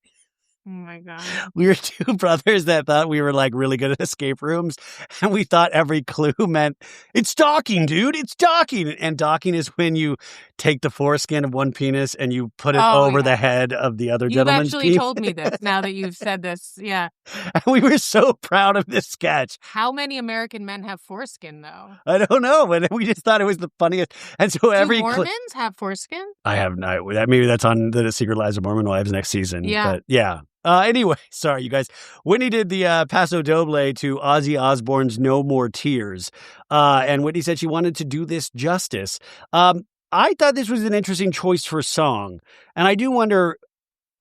Oh, my God. We were two brothers that thought we were, like, really good at escape rooms, and we thought every clue meant, it's docking, dude, it's docking. And docking is when you take the foreskin of one penis and you put it over the head of the other gentleman's penis. You've actually told me this, now that you've said this, yeah. And we were so proud of this sketch. How many American men have foreskin, though? I don't know, but we just thought it was the funniest. And so Do Mormons have foreskin? I have not. Maybe that's on the Secret Lives of Mormon Wives next season. Yeah. But yeah. Anyway, sorry, you guys. Whitney did the Paso Doble to Ozzy Osbourne's No More Tears. And Whitney said she wanted to do this justice. I thought this was an interesting choice for a song. And I do wonder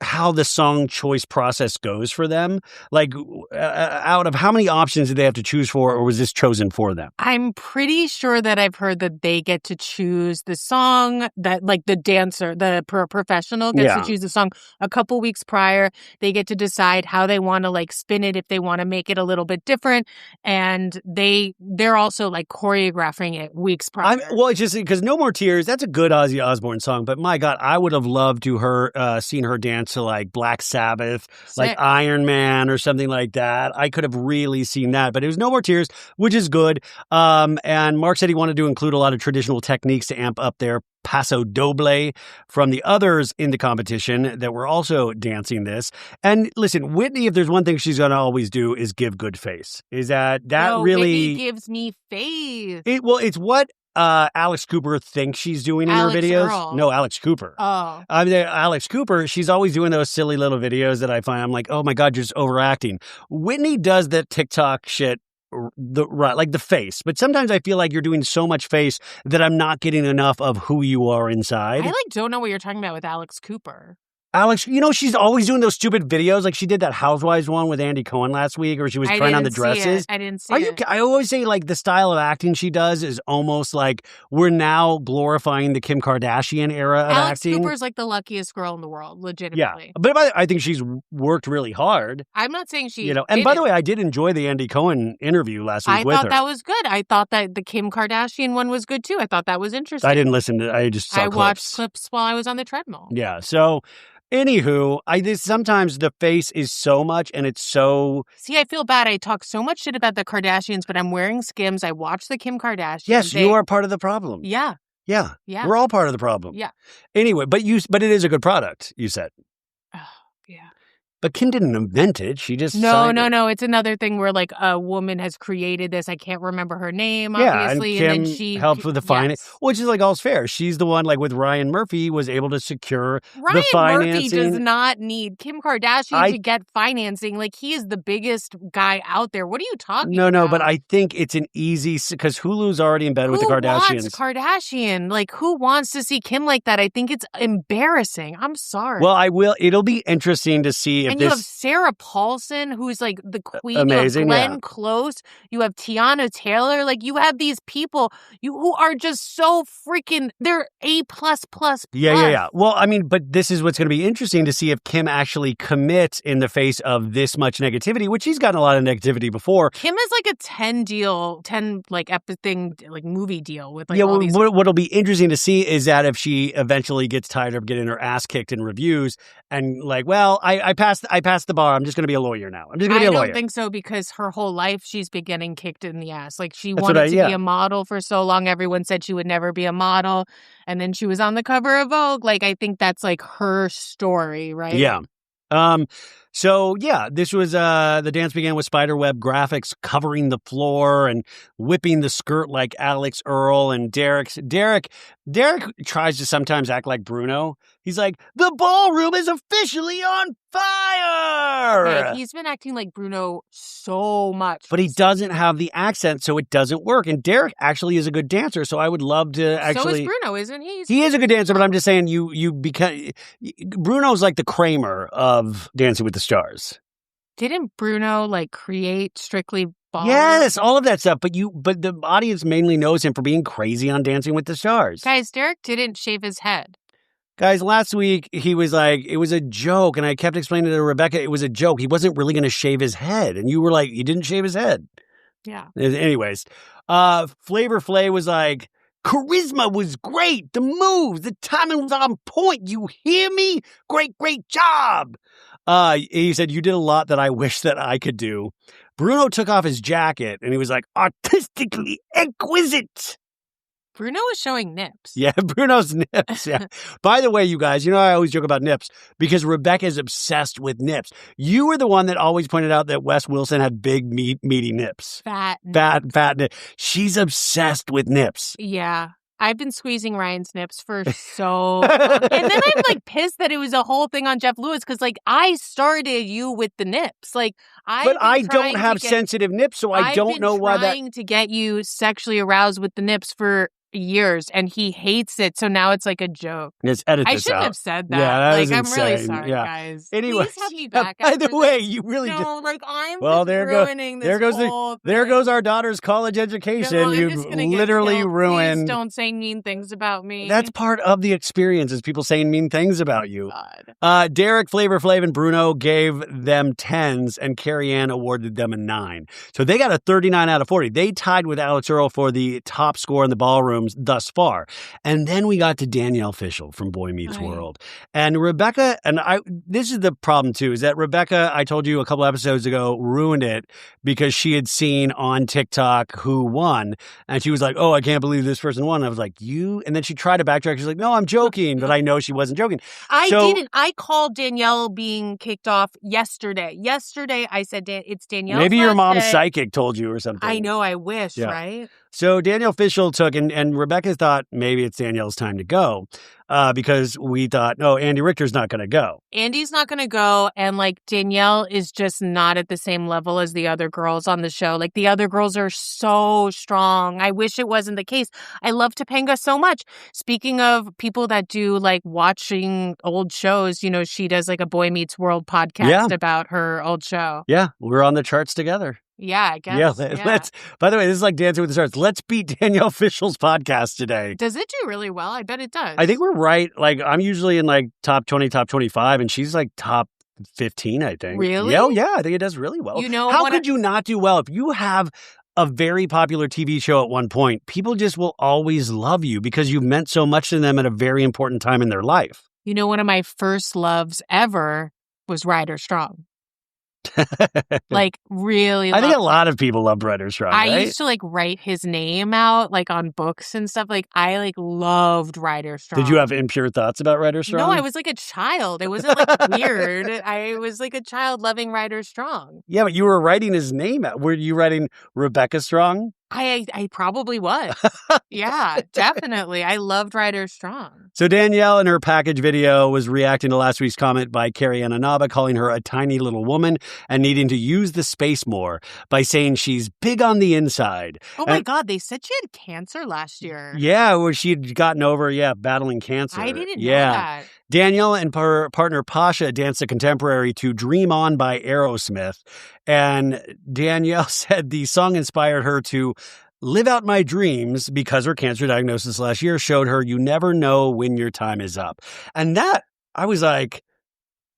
how the song choice process goes for them. Like, out of how many options did they have to choose for, or was this chosen for them? I'm pretty sure that I've heard that they get to choose the song, that like the dancer, the professional gets to choose the song a couple weeks prior. They get to decide how they want to like spin it, if they want to make it a little bit different. And they're also like choreographing it weeks prior. Well, it's just because No More Tears, that's a good Ozzy Osbourne song, but my God, I would have loved to seen her dance to like Black Sabbath, like Iron Man or something like that. I could have really seen that, but it was No More Tears, which is good. And Mark said he wanted to include a lot of traditional techniques to amp up their Paso Doble from the others in the competition that were also dancing this. And listen, Whitney, if there's one thing she's going to always do is give good face. Is that really... Whitney gives me face. It's what Alex Cooper thinks she's doing in her videos. Earle. No, Alex Cooper. Oh. I mean, Alex Cooper, she's always doing those silly little videos that I find, I'm like, oh my God, you're just overacting. Whitney does that TikTok shit like the face. But sometimes I feel like you're doing so much face that I'm not getting enough of who you are inside. I don't know what you're talking about with Alex Cooper. Alex, she's always doing those stupid videos. Like she did that Housewives one with Andy Cohen last week, or she was trying on the dresses. I didn't see it. I always say like the style of acting she does is almost like we're now glorifying the Kim Kardashian era of acting. Alex Cooper's like the luckiest girl in the world, legitimately. Yeah, but I think she's worked really hard. I'm not saying she And by the way, I did enjoy the Andy Cohen interview last week with her. I thought that was good. I thought that the Kim Kardashian one was good too. I thought that was interesting. I didn't listen to it. I just saw clips. I watched clips while I was on the treadmill. Yeah, so... Anywho, sometimes the face is so much and it's so... See, I feel bad. I talk so much shit about the Kardashians, but I'm wearing Skims. I watch the Kim Kardashian. Yes, you are part of the problem. Yeah. Yeah. We're all part of the problem. Yeah. Anyway, but it is a good product, you said. Oh, yeah. But Kim didn't invent it. She just... No. It's another thing where like a woman has created this. I can't remember her name, obviously. And Kim then she helped with the finance, which is like all's fair. She's the one, like with Ryan Murphy, was able to secure the financing. Ryan Murphy does not need Kim Kardashian to get financing. Like he is the biggest guy out there. What are you talking about? No, but I think it's an easy... Because Hulu's already in bed with the Kardashians. Who wants Kardashian? Like who wants to see Kim like that? I think it's embarrassing. I'm sorry. Well, it'll be interesting to see if and you have Sarah Paulson, who's like the queen. Amazing, you have Glenn Close. You have Tiana Taylor. Like you have these people who are just so freaking. They're A++. Yeah. Well, I mean, but this is what's going to be interesting to see if Kim actually commits in the face of this much negativity, which she's gotten a lot of negativity before. Kim is like a 10 like movie deal with like all these. What'll be interesting to see is that if she eventually gets tired of getting her ass kicked in reviews and like, well, I passed the bar. I'm just going to be a lawyer now. I'm just going to be a lawyer. I don't think so because her whole life she's been getting kicked in the ass. Like she wanted to be a model for so long. Everyone said she would never be a model. And then she was on the cover of Vogue. Like I think that's like her story, right? Yeah. So yeah, this was the dance began with spiderweb graphics covering the floor and whipping the skirt like Alex Earle and Derek tries to sometimes act like Bruno. He's like, the ballroom is officially on fire. Okay, he's been acting like Bruno so much. But he doesn't have the accent, so it doesn't work. And Derek actually is a good dancer, so I would love to actually... So is Bruno, isn't he? He is a good dancer, but I'm just saying Bruno's like the Kramer of Dancing with the Stars. Didn't Bruno like create Strictly Ballroom? Yes, all of that stuff. But the audience mainly knows him for being crazy on Dancing with the Stars. Guys, Derek didn't shave his head. Guys, last week he was like, it was a joke. And I kept explaining to Rebecca, it was a joke. He wasn't really going to shave his head. And you were like, he didn't shave his head. Yeah. Anyways, Flavor Flav was like, charisma was great. The moves, the timing was on point. You hear me? Great job. He said, you did a lot that I wish that I could do. Bruno took off his jacket and he was like, artistically exquisite. Bruno was showing nips. Yeah, Bruno's nips. Yeah. By the way, you guys, I always joke about nips because Rebecca is obsessed with nips. You were the one that always pointed out that Wes Wilson had big, meaty nips. Fat nips. She's obsessed with nips. Yeah. I've been squeezing Ryan's nips for so long. And then I'm like pissed that it was a whole thing on Jeff Lewis because like I started you with the nips. Like But I don't have sensitive nips, so I don't know why that. I've been trying to get you sexually aroused with the nips for years, and he hates it. So now it's like a joke. Let's edit this out. I shouldn't have said that. Yeah, that like was I'm really insane. sorry, guys. Anyway, please have me back. by the way, you really no, like I'm well, just ruining this whole there goes our daughter's college education. No, you literally ruined. Please don't say mean things about me. That's part of the experience, is people saying mean things about you. God. Derek, Flavor Flav, and Bruno gave them 10s, and Carrie Ann awarded them a 9. So they got a 39 out of 40. They tied with Alex Earle for the top score in the ballrooms thus far. And then we got to Danielle Fishel from Boy Meets World. And Rebecca, and this is the problem too, is that Rebecca, I told you a couple episodes ago, ruined it because she had seen on TikTok who won. And she was like, oh, I can't believe this person won. I was like, you? And then she tried to backtrack. She's like, no, I'm joking. But I know she wasn't joking. I didn't. I called Danielle being kicked off yesterday. Yesterday, I said, it's Danielle. Maybe your mom's psychic told you or something. I know. I wish, right? So Danielle Fishel took, and Rebecca thought maybe it's Danielle's time to go because we thought, no, Andy Richter's not going to go. Andy's not going to go. And like Danielle is just not at the same level as the other girls on the show. Like the other girls are so strong. I wish it wasn't the case. I love Topanga so much. Speaking of people that do like watching old shows, you know, she does like a Boy Meets World podcast about her old show. Yeah, we're on the charts together. Yeah, I guess. Yeah, let's. By the way, this is like Dancing with the Stars. Let's beat Danielle Fishel's podcast today. Does it do really well? I bet it does. I think we're right. Like, I'm usually in like top 20, top 25, and she's like top 15, I think. Really? Yeah, I think it does really well. You know, how could you not do well if you have a very popular TV show at one point? People just will always love you because you've meant so much to them at a very important time in their life. You know, one of my first loves ever was Ryder Strong. Like really I think a lot of people love Ryder Strong. I used to like write his name out like on books and stuff. Like I like loved Ryder Strong. Did you have impure thoughts about Ryder Strong? No, I was like a child. It wasn't like weird. I was like a child loving Ryder Strong. Yeah, but you were writing his name out. Were you writing Rebecca Strong? I probably was. Yeah, definitely. I loved Ryder Strong. So Danielle in her package video was reacting to last week's comment by Carrie Ann Inaba, calling her a tiny little woman and needing to use the space more by saying she's big on the inside. Oh my God, they said she had cancer last year. Yeah, where she'd gotten over, battling cancer. I didn't know that. Danielle and her partner Pasha danced a contemporary to Dream On by Aerosmith. And Danielle said the song inspired her to live out my dreams because her cancer diagnosis last year showed her you never know when your time is up. And that, I was like,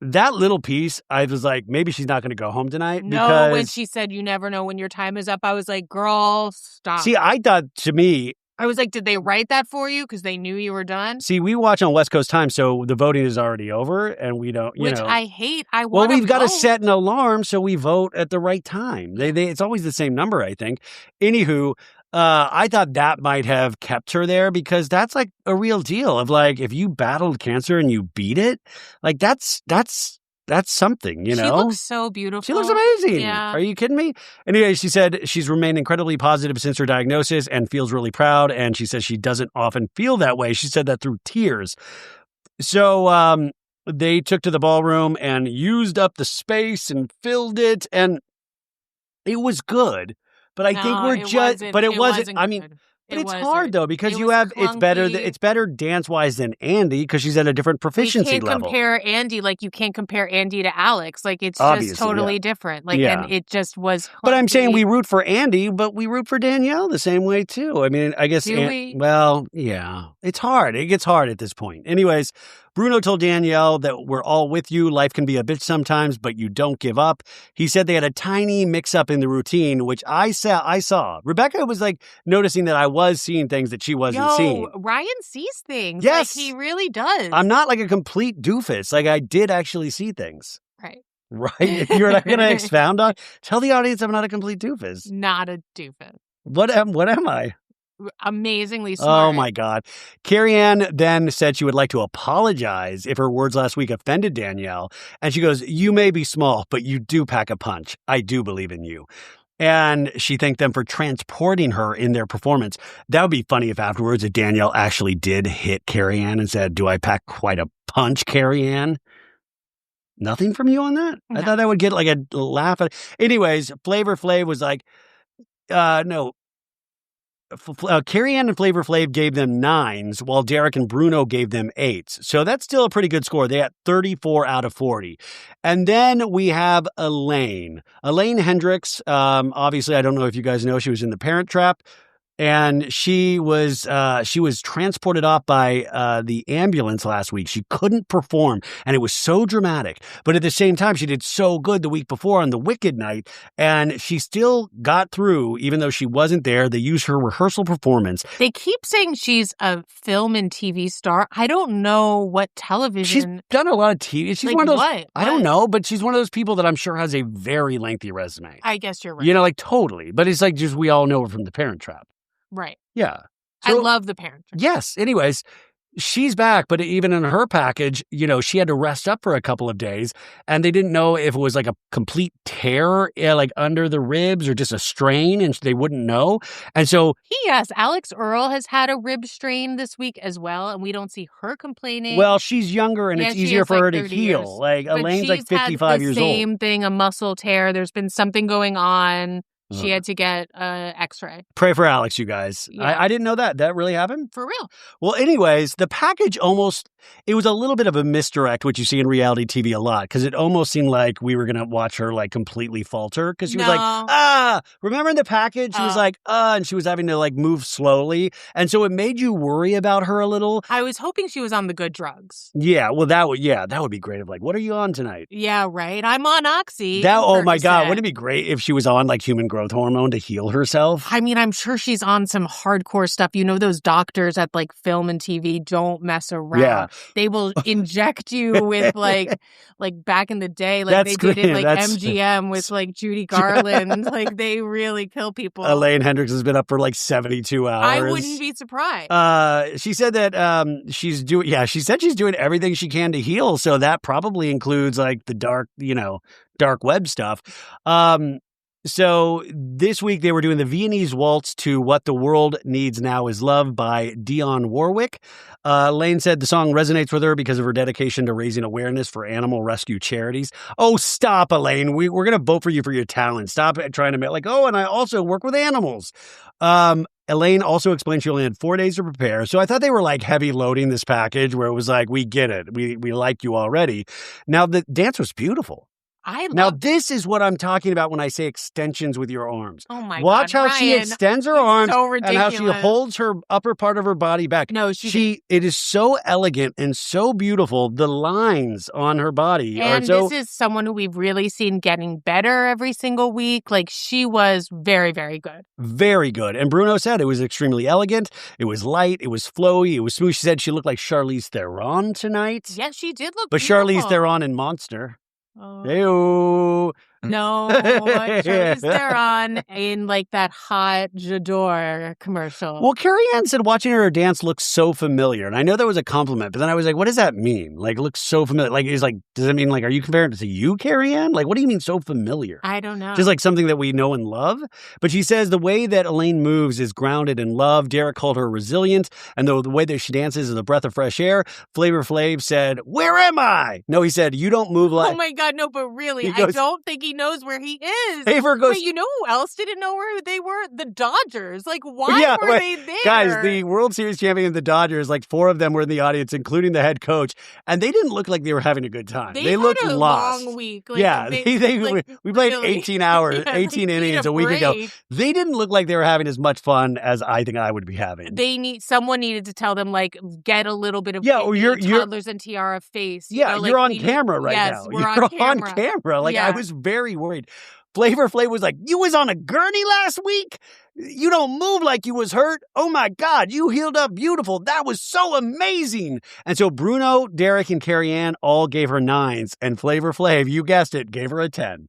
that little piece, I was like, maybe she's not going to go home tonight. No, when she said you never know when your time is up, I was like, girl, stop. See, I thought, to me, I was like, did they write that for you because they knew you were done? See, we watch on West Coast time, so the voting is already over, and we don't, Which I hate. Well, we've got to set an alarm so we vote at the right time. It's always the same number, I think. Anywho, I thought that might have kept her there because that's like a real deal of like, if you battled cancer and you beat it, like that's something, you know? She looks so beautiful. She looks amazing. Yeah. Are you kidding me? Anyway, she said she's remained incredibly positive since her diagnosis and feels really proud. And she says she doesn't often feel that way. She said that through tears. So they took to the ballroom and used up the space and filled it. And it was good. But I think we're just, but it wasn't. I mean, good. But it's hard though because you have clunky. It's better dance wise than Andy because she's at a different proficiency level. You can't compare Andy like you can't compare Andy to Alex. Like it's obviously, just totally different. Like and it just was. Clunky. But I'm saying we root for Andy, but we root for Danielle the same way too. I mean, I guess. Well, yeah, it's hard. It gets hard at this point. Anyways. Bruno told Danielle that we're all with you. Life can be a bitch sometimes, but you don't give up. He said they had a tiny mix-up in the routine, which I saw. Rebecca was like noticing that I was seeing things that she wasn't seeing. Ryan sees things. Yes. Like, he really does. I'm not like a complete doofus. Like I did actually see things. Right. Right? You're not going to expound on? Tell the audience I'm not a complete doofus. Not a doofus. What am I? Amazingly smart. Oh my God. Carrie Ann then said she would like to apologize if her words last week offended Danielle. And she goes, you may be small, but you do pack a punch. I do believe in you. And she thanked them for transporting her in their performance. That would be funny if afterwards if Danielle actually did hit Carrie-Anne and said, "Do I pack quite a punch, Carrie-Anne?" Nothing from you on that? No. I thought I would get like a laugh at it. Anyways, Flavor Flav was like, no. Carrie-Anne and Flavor Flav gave them 9s, while Derek and Bruno gave them 8s. So that's still a pretty good score. They had 34 out of 40. And then we have Elaine. Elaine Hendricks, obviously, I don't know if you guys know, she was in The Parent Trap. And she was transported off by the ambulance last week. She couldn't perform, and it was so dramatic. But at the same time, she did so good the week before on the Wicked night, and she still got through, even though she wasn't there. They used her rehearsal performance. They keep saying she's a film and TV star. I don't know what television. She's done a lot of TV. She's like one of those. What? I don't know, but she's one of those people that I'm sure has a very lengthy resume. I guess you're right. You know, like totally. But it's like just we all know her from The Parent Trap. Right. Yeah. So, I love The Parent Trap. Yes. Anyways, she's back, but even in her package, you know, she had to rest up for a couple of days, and they didn't know if it was like a complete tear, like under the ribs or just a strain, and they wouldn't know. And so Yes, Alex Earle has had a rib strain this week as well, and we don't see her complaining. Well, she's younger, and it's easier for her to heal. Years. Like Elaine's like 55 years old. Same thing, a muscle tear. There's been something going on. She had to get an x-ray. Pray for Alex, you guys. Yeah. I didn't know that. That really happened? For real. Well, anyways, the package it was a little bit of a misdirect, which you see in reality TV a lot, because it almost seemed like we were going to watch her like completely falter, because she was like, remember in the package? She was like, and she was having to like move slowly. And so it made you worry about her a little. I was hoping she was on the good drugs. Yeah, well, that would be great. Of like, what are you on tonight? Yeah, right. I'm on Oxy. Oh my God, wouldn't it be great if she was on like human growth hormone to heal herself? I mean, I'm sure she's on some hardcore stuff. You know, those doctors at like film and TV don't mess around. Yeah. They will inject you with like back in the day, like they did it like MGM with like Judy Garland. Like they really kill people. Elaine Hendricks has been up for like 72 hours. I wouldn't be surprised. She said that she's doing everything she can to heal. So that probably includes like the dark web stuff. So this week they were doing the Viennese Waltz to What the World Needs Now Is Love by Dionne Warwick. Elaine said the song resonates with her because of her dedication to raising awareness for animal rescue charities. Oh, stop, Elaine. We're going to vote for you for your talent. Stop trying to make like, and I also work with animals. Elaine also explained she only had 4 days to prepare. So I thought they were like heavy loading this package where it was like, we get it. We like you already. Now the dance was beautiful. Now, this is what I'm talking about when I say extensions with your arms. Oh, my God. Watch how she extends her arms and how she holds her upper part of her body back. No, it is so elegant and so beautiful. The lines on her body are so... And this is someone who we've really seen getting better every single week. Like, she was very, very good. Very good. And Bruno said it was extremely elegant. It was light. It was flowy. It was smooth. She said she looked like Charlize Theron tonight. Yes, she did look But beautiful. Charlize Theron in Monster. Oh. Hey-o. No, Charlize Theron in like that hot J'adore commercial. Well, Carrie-Anne said watching her dance looks so familiar. And I know that was a compliment, but then I was like, what does that mean? Like, looks so familiar. Like, does it mean like, are you comparing it to you, Carrie-Anne? Like, what do you mean so familiar? I don't know. Just like something that we know and love? But she says the way that Elaine moves is grounded in love. Derek called her resilient. And the way that she dances is a breath of fresh air. Flavor Flav said, where am I? No, he said, you don't move like... Oh my God, no, but really, I don't think he knows where he is. Favor goes... Wait, you know who else didn't know where they were? The Dodgers. Like, why were they there? Guys, the World Series champion, the Dodgers, like 4 of them were in the audience, including the head coach, and they didn't look like they were having a good time. They looked lost. Long week. Like, yeah, we played really, 18 hours, 18 innings a week ago. They didn't look like they were having as much fun as I think I would be having. Someone needed to tell them, like, get a little bit of toddlers and tiara face. Yeah, you're on camera right now. You're on camera. Like, I was very worried. Flavor Flav was like, you was on a gurney last week? You don't move like you was hurt. Oh my God, you healed up beautiful. That was so amazing. And so Bruno, Derek, and Carrie-Anne all gave her 9s. And Flavor Flav, you guessed it, gave her a 10.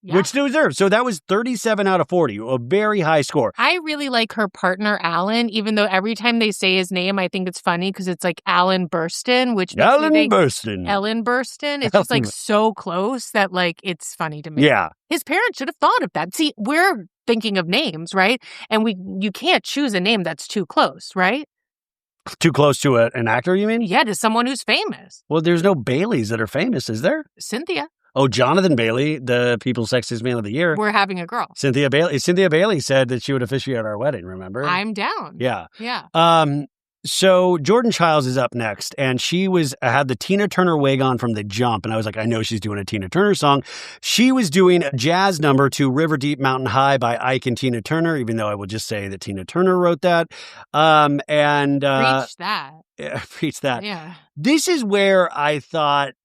Yeah. Which they deserve. So that was 37 out of 40, a very high score. I really like her partner, Alan, even though every time they say his name, I think it's funny because it's like Alan Burstyn, which makes Alan me think Burstyn. Ellen Burstyn. It's just like so close that like it's funny to me. Yeah. His parents should have thought of that. See, we're thinking of names, right? And you can't choose a name that's too close, right? Too close to an actor, you mean? Yeah, to someone who's famous. Well, there's no Baileys that are famous, is there? Cynthia. Oh, Jonathan Bailey, the People's Sexiest Man of the Year. We're having a girl. Cynthia Bailey said that she would officiate our wedding, remember? I'm down. Yeah. Yeah. So Jordan Childs is up next, and she had the Tina Turner wig on from the jump, and I was like, I know she's doing a Tina Turner song. She was doing a jazz number to River Deep Mountain High by Ike and Tina Turner, even though I will just say that Tina Turner wrote that. Preach that. Yeah, preach that. Yeah. This is where I thought,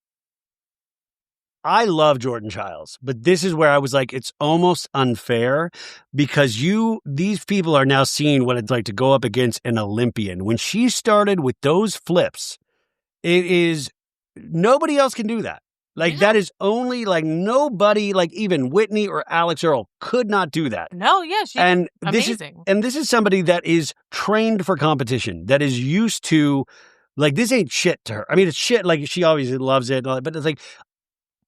I love Jordan Childs, but this is where I was like, it's almost unfair because these people are now seeing what it's like to go up against an Olympian. When she started with those flips, nobody else can do that. Like, that is only, like, nobody, like, even Whitney or Alex Earle could not do that. No, yeah, she's amazing. This is somebody that is trained for competition, that is used to, like, this ain't shit to her. I mean, it's shit, like, she obviously loves it, but it's like,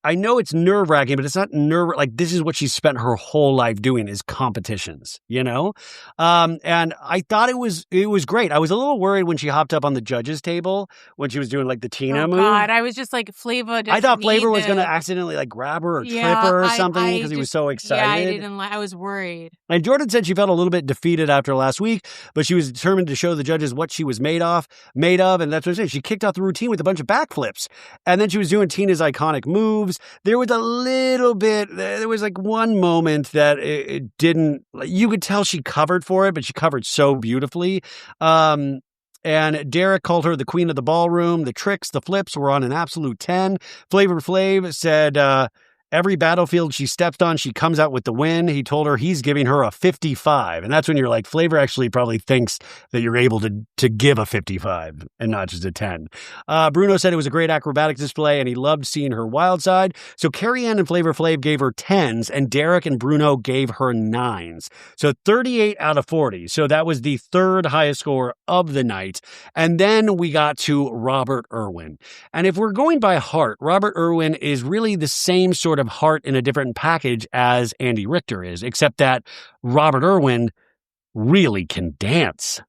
I know it's nerve-wracking, but it's not like this is what she's spent her whole life doing is competitions, you know? And I thought it was great. I was a little worried when she hopped up on the judges table when she was doing like the Tina move. God, I was just like, Flavor. I thought Flavor was going to accidentally like grab her or trip her or something because he was so excited. Yeah, I was worried. And Jordan said she felt a little bit defeated after last week, but she was determined to show the judges what she was made of, and that's what I said. She kicked off the routine with a bunch of backflips, and then she was doing Tina's iconic moves. There was a little bit, there was like one moment that it didn't, you could tell she covered for it, but she covered so beautifully. And Derek called her the queen of the ballroom. The tricks, the flips were on an absolute 10. Flavor Flav said, every battlefield she stepped on, she comes out with the win. He told her he's giving her a 55. And that's when you're like, Flavor actually probably thinks that you're able to give a 55 and not just a 10. Bruno said it was a great acrobatic display and he loved seeing her wild side. So Carrie Ann and Flavor Flav gave her 10s and Derek and Bruno gave her 9s. So 38 out of 40. So that was the third highest score of the night. And then we got to Robert Irwin. And if we're going by heart, Robert Irwin is really the same sort of heart in a different package as Andy Richter is, except that Robert Irwin really can dance.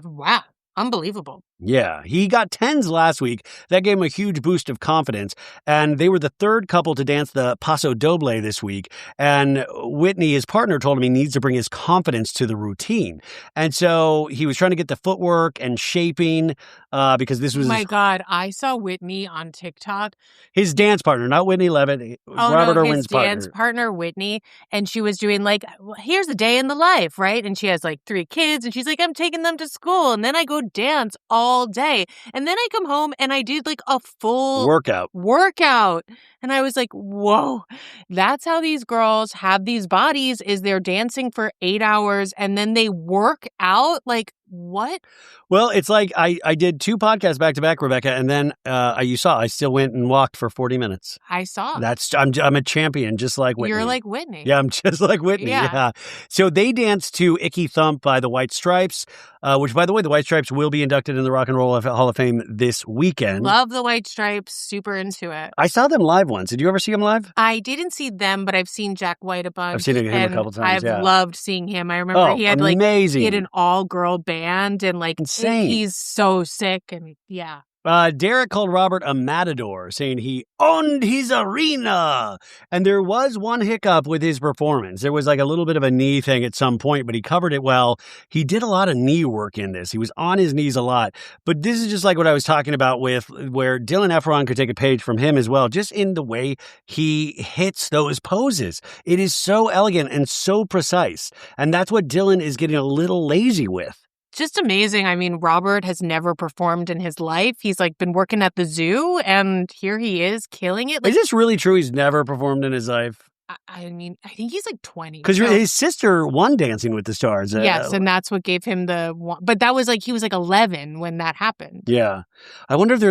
Wow. Unbelievable. Yeah, he got 10s last week. That gave him a huge boost of confidence. And they were the third couple to dance the Paso Doble this week. And Whitney, his partner, told him he needs to bring his confidence to the routine. And so he was trying to get the footwork and shaping because this was... Oh my God, I saw Whitney on TikTok. His dance partner, not Whitney Levitt. Robert Irwin's partner. His dance partner, Whitney. And she was doing like, here's a day in the life, right? And she has like 3 kids. And she's like, I'm taking them to school. And then I go dance all day. And then I come home and I did like a full workout. And I was like, whoa, that's how these girls have these bodies is they're dancing for 8 hours and then they work out. Like, what? Well, it's like I did 2 podcasts back to back, Rebecca, and then you saw I still went and walked for 40 minutes. I saw. I'm a champion, just like Whitney. You're like Whitney. Yeah, I'm just like Whitney. Yeah. So they danced to Icky Thump by the White Stripes, which, by the way, the White Stripes will be inducted in the Rock and Roll Hall of Fame this weekend. Love the White Stripes. Super into it. I saw them live once. Did you ever see them live? I didn't see them, but I've seen Jack White a bunch. I've seen him a couple times. I've loved seeing him. I remember he had amazing. He had an all-girl band and like insane. He's so sick and yeah. Derek called Robert a matador, saying he owned his arena. And there was one hiccup with his performance. There was like a little bit of a knee thing at some point, but he covered it well. He did a lot of knee work in this. He was on his knees a lot. But this is just like what I was talking about with where Dylan Efron could take a page from him as well, just in the way he hits those poses. It is so elegant and so precise. And that's what Dylan is getting a little lazy with. Just amazing. I mean, Robert has never performed in his life. He's like been working at the zoo and here he is killing it. Like, is this really true? He's never performed in his life? I mean, I think he's like 20. Because his sister won Dancing with the Stars. Yes, and that's what gave him the one. But that was like, he was like 11 when that happened. Yeah. I wonder if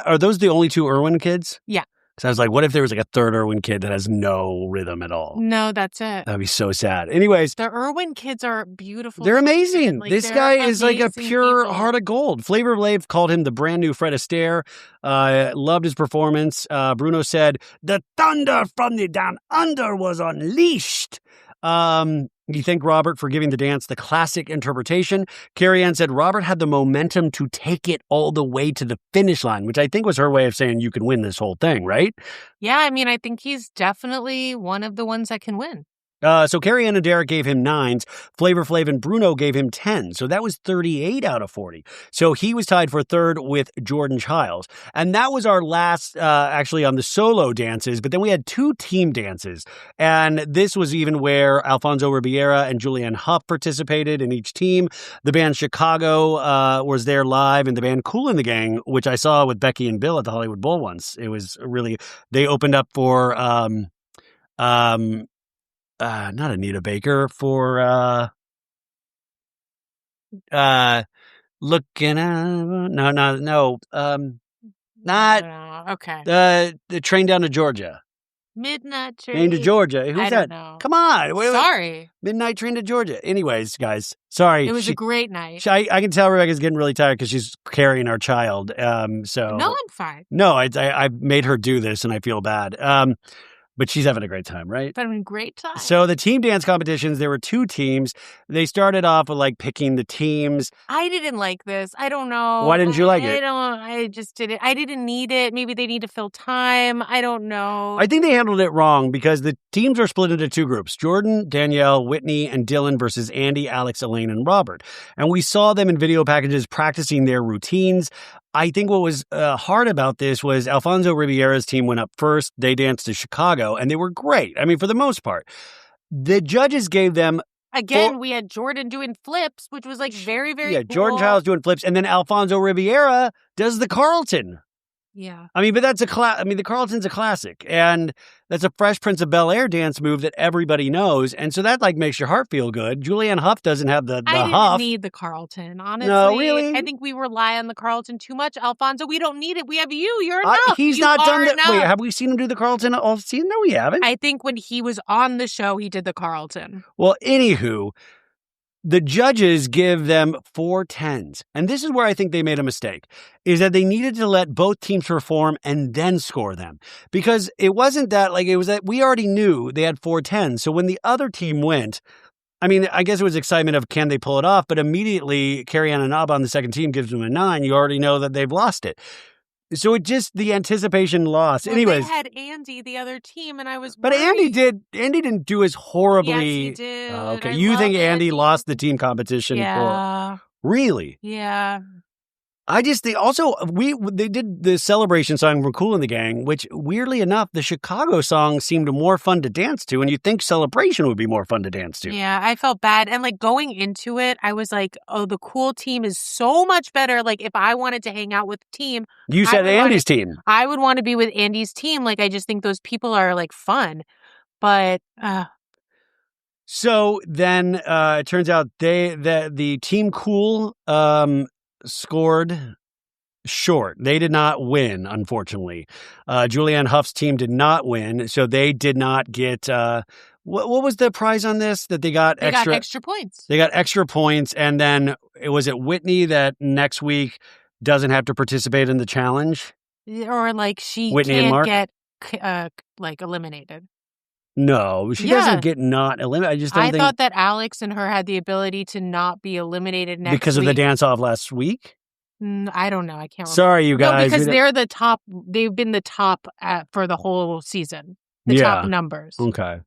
are those the only 2 Irwin kids? Yeah. So I was like, what if there was like a third Irwin kid that has no rhythm at all? No, that's it. That'd be so sad. Anyways. The Irwin kids are beautiful. They're amazing. Like, this guy is like a pure heart of gold. Flavor Flav called him the brand new Fred Astaire. Loved his performance. Bruno said, the thunder from the down under was unleashed. You thank Robert for giving the dance the classic interpretation. Carrie-Anne said Robert had the momentum to take it all the way to the finish line, which I think was her way of saying you can win this whole thing, right? Yeah, I mean, I think he's definitely one of the ones that can win. So Carrie-Anne and Derek gave him 9s. Flavor Flav and Bruno gave him 10. So that was 38 out of 40. So he was tied for third with Jordan Childs. And that was our last, actually, on the solo dances. But then we had 2 team dances. And this was even where Alfonso Ribeira and Julianne Hough participated in each team. The band Chicago was there live, and the band Kool and the Gang, which I saw with Becky and Bill at the Hollywood Bowl once. It was really, they opened up for... not Anita Baker, for looking at not okay. The Train Down to Georgia. Midnight Train to Georgia. Who's that? Know. Come on. Sorry. Midnight Train to Georgia. Anyways, guys, sorry. It was a great night. I can tell Rebecca's getting really tired because she's carrying our child. So no, I'm fine. No, I made her do this, and I feel bad. But she's having a great time, right? Having a great time. So the team dance competitions, there were 2 teams. They started off with like picking the teams. I didn't like this. I don't know. Why didn't you like it? I just didn't. I didn't need it. Maybe they need to fill time. I don't know. I think they handled it wrong because the teams are split into 2 groups. Jordan, Danielle, Whitney, and Dylan versus Andy, Alex, Elaine, and Robert. And we saw them in video packages practicing their routines. I think what was hard about this was Alfonso Ribeira's team went up first. They danced to Chicago, and they were great. I mean, for the most part. The judges gave them... Again, we had Jordan doing flips, which was like very, very cool. Jordan Childs doing flips, and then Alfonso Ribeira does the Carlton. Yeah. I mean, but that's the Carlton's a classic, and that's a Fresh Prince of Bel-Air dance move that everybody knows, and so that like makes your heart feel good. Julianne Hough doesn't have the I huff. didn't need the Carlton, honestly. No, really? I think we rely on the Carlton too much. Alfonso, we don't need it. We have you. You're enough. He's you not done that. Enough. Wait, have we seen him do the Carlton all season? No, we haven't. I think when he was on the show, he did the Carlton. Well, anywho, the judges give them 4 10s. And this is where I think they made a mistake, is that they needed to let both teams perform and then score them. Because it wasn't that, like, it was that we already knew they had 4 10s. So when the other team went, I mean, I guess it was excitement of can they pull it off, but immediately Carrie-Anne and Abba on the second team gives them a 9. You already know that they've lost it. So it just, the anticipation lost. Well, anyways. They had Andy, the other team, and I was But worried. Andy didn't do as horribly. Yes, he did. Okay, you think Andy lost the team competition? Yeah. Really? Yeah. They did the celebration song from Kool and the Gang, which weirdly enough, the Chicago song seemed more fun to dance to, and you'd think Celebration would be more fun to dance to. Yeah, I felt bad. And like going into it, I was like, oh, the Kool team is so much better. Like if I wanted to hang out with the team. You said Andy's team. I would want to be with Andy's team. Like I just think those people are like fun. But So then it turns out the team Kool scored short. They did not win, unfortunately. Julianne Hough's team did not win, so they did not get what was the prize on this that they got? They got extra points. They got extra points, and then was it Whitney that next week doesn't have to participate in the challenge? Or like she Whitney can't get like eliminated. No, she doesn't get not eliminated. I just don't think... thought that Alex and her had the ability to not be eliminated next week. Because of the dance-off last week? I don't know. I can't remember. Sorry, you guys. No, because they're the top. They've been the top for the whole season. The top numbers. Okay.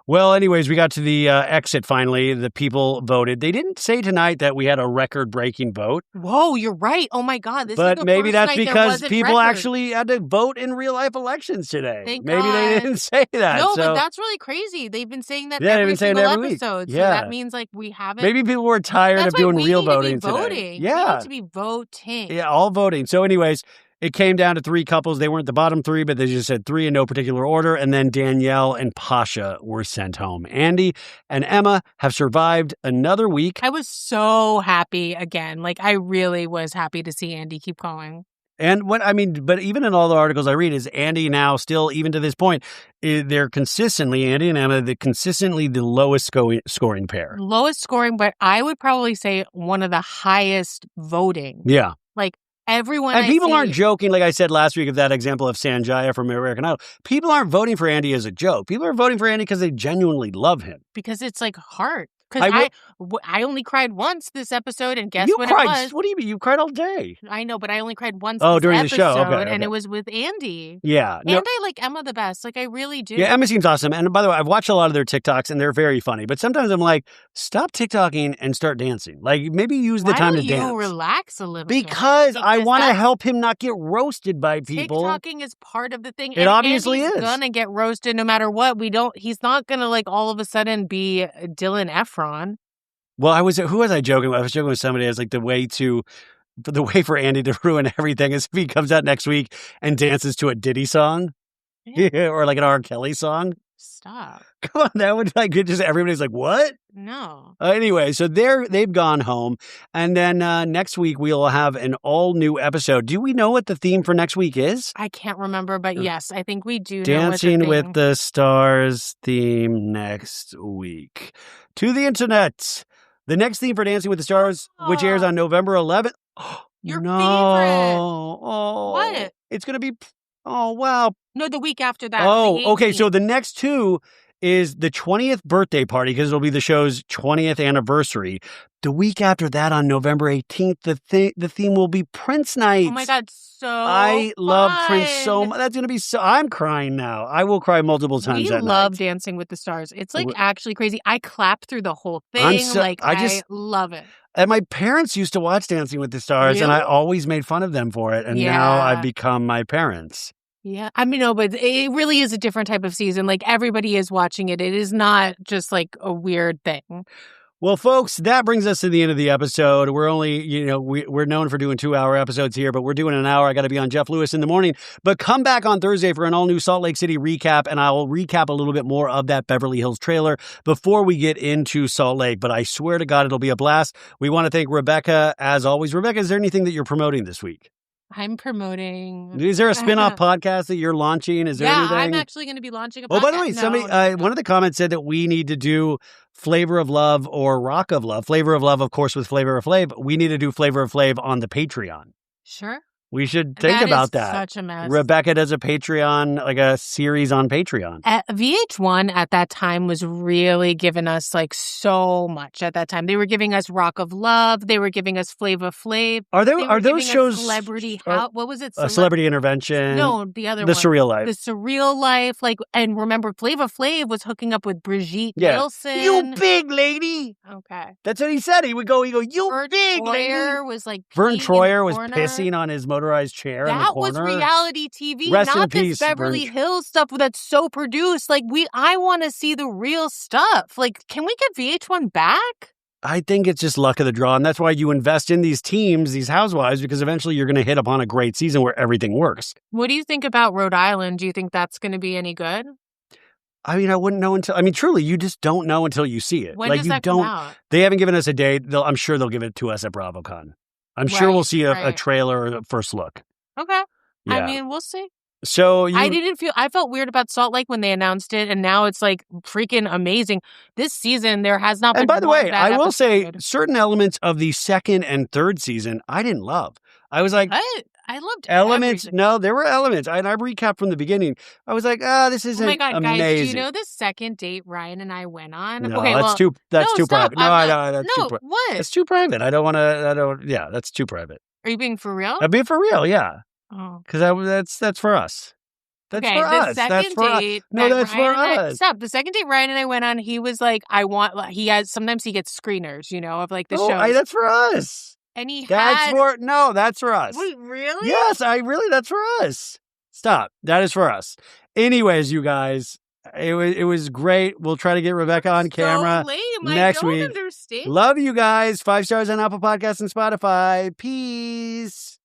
Well, anyways, we got to the exit finally. The people voted. They didn't say tonight that we had a record-breaking vote. Whoa, you're right. Oh, my God. But maybe that's because people actually had to vote in real-life elections today. Maybe they didn't say that. No, but that's really crazy. They've been saying that they've every been saying single every episode. Week. So that means like we haven't. Maybe people were tired of doing real voting today. Yeah. We need to be voting. Yeah, all voting. So anyways... It came down to 3 couples. They weren't the bottom 3, but they just said 3 in no particular order. And then Danielle and Pasha were sent home. Andy and Emma have survived another week. I was so happy again. Like, I really was happy to see Andy keep going. And but even in all the articles I read, is Andy now still, even to this point, they're consistently, Andy and Emma, consistently the lowest scoring pair. Lowest scoring, but I would probably say one of the highest voting. Yeah. Like everyone. And people aren't joking, like I said last week of that example of Sanjaya from American Idol. People aren't voting for Andy as a joke. People are voting for Andy because they genuinely love him. Because it's like heart. Because I only cried once this episode, and guess what it was? What do you mean? You cried all day. I know, but I only cried once during episode, the show. Okay. And it was with Andy. Yeah. And I like Emma the best. Like, I really do. Yeah, Emma seems awesome. And by the way, I've watched a lot of their TikToks, and they're very funny. But sometimes I'm like, stop TikToking and start dancing. Like, maybe use the time to dance. Why don't you relax a little because I want to help him not get roasted by people. TikToking is part of the thing. It obviously is. He's gonna get roasted no matter what. He's not gonna, like, all of a sudden be Dylan Efron. Well, who was I joking with? I was joking with somebody. I was like, the way for Andy to ruin everything is if he comes out next week and dances to a Diddy song. Yeah. Or like an R. Kelly song. Stop. Come on, that would just everybody's like, what? No. Anyway, so they've gone home. And then next week we'll have an all new episode. Do we know what the theme for next week is? I can't remember, but yes, I think we do. Dancing with the Stars theme next week. To the internet. The next theme for Dancing with the Stars, which airs on November 11th. Your favorite. Oh. What? It's going to be... Oh, wow. No, the week after that. Oh, okay. So the next two is the 20th birthday party, because it'll be the show's 20th anniversary. The week after that, on November 18th, the theme will be Prince Night. Oh my God, I love Prince so much. That's going to be so... I'm crying now. I will cry multiple times that night. We love Dancing with the Stars. It's like actually crazy. I clap through the whole thing. I love it. And my parents used to watch Dancing with the Stars, and I always made fun of them for it. And now I've become my parents. Yeah. I mean, no, but it really is a different type of season. Like, everybody is watching it. It is not just like a weird thing. Well, folks, that brings us to the end of the episode. We're only, we're known for doing 2-hour episodes here, but we're doing an hour. I got to be on Jeff Lewis in the morning. But come back on Thursday for an all-new Salt Lake City recap, and I'll recap a little bit more of that Beverly Hills trailer before we get into Salt Lake. But I swear to God, it'll be a blast. We want to thank Rebecca, as always. Rebecca, is there anything that you're promoting this week? I'm promoting... Is there a spin-off podcast that you're launching? Is there anything? I'm actually going to be launching a podcast. Oh, by the way, one of the comments said that we need to do Flavor of Love or Rock of Love. Flavor of Love, of course, with Flavor Flav. We need to do Flavor Flav on the Patreon. Sure. We should think about that. Such a mess. Rebecca does a Patreon, like a series on Patreon. VH1 at that time was really giving us like so much at that time. They were giving us Rock of Love. They were giving us Flavor Flav. Are those shows Celebrity? What was it? Celebrity Intervention. No, the other one. The Surreal Life. The Surreal Life. Like, and remember, Flavor Flav was hooking up with Brigitte Nielsen. You big lady. Okay. That's what he said. He would go, you Vern big lady. Was like Vern Troyer was pissing on his motorized chair in the corner. That was reality TV, Rest not in peace, this Beverly Hills stuff that's so produced. Like, I want to see the real stuff. Like, can we get VH1 back? I think it's just luck of the draw, and that's why you invest in these teams, these housewives, because eventually you're going to hit upon a great season where everything works. What do you think about Rhode Island? Do you think that's going to be any good? I mean, I wouldn't know truly, you just don't know until you see it. When does that come out? They haven't given us a date. I'm sure they'll give it to us at BravoCon. I'm sure we'll see a trailer or a first look. Okay. Yeah. I mean, we'll see. So I felt weird about Salt Lake when they announced it, and now it's like freaking amazing. This season, there has not been. And by the way, I will say certain elements of the second and third season I didn't love. I was like, I loved elements. everything. No, there were elements. I recapped from the beginning. I was like, this isn't amazing. Oh my God, guys, do you know the second date Ryan and I went on? No, okay, that's too private. What? It's too private. I don't want to, yeah, that's too private. Are you being for real? I'm being for real, yeah. Oh. Because that's for us. That's for us. That's for us. No, that's for us. Stop. The second date Ryan and I went on, he was like, sometimes he gets screeners, of like the shows. That's for us. And that's for us. Wait, really? Yes, that's for us. Stop. That is for us. Anyways, you guys, it was great. We'll try to get Rebecca on camera next week. Understand. Love you guys. 5 stars on Apple Podcasts and Spotify. Peace.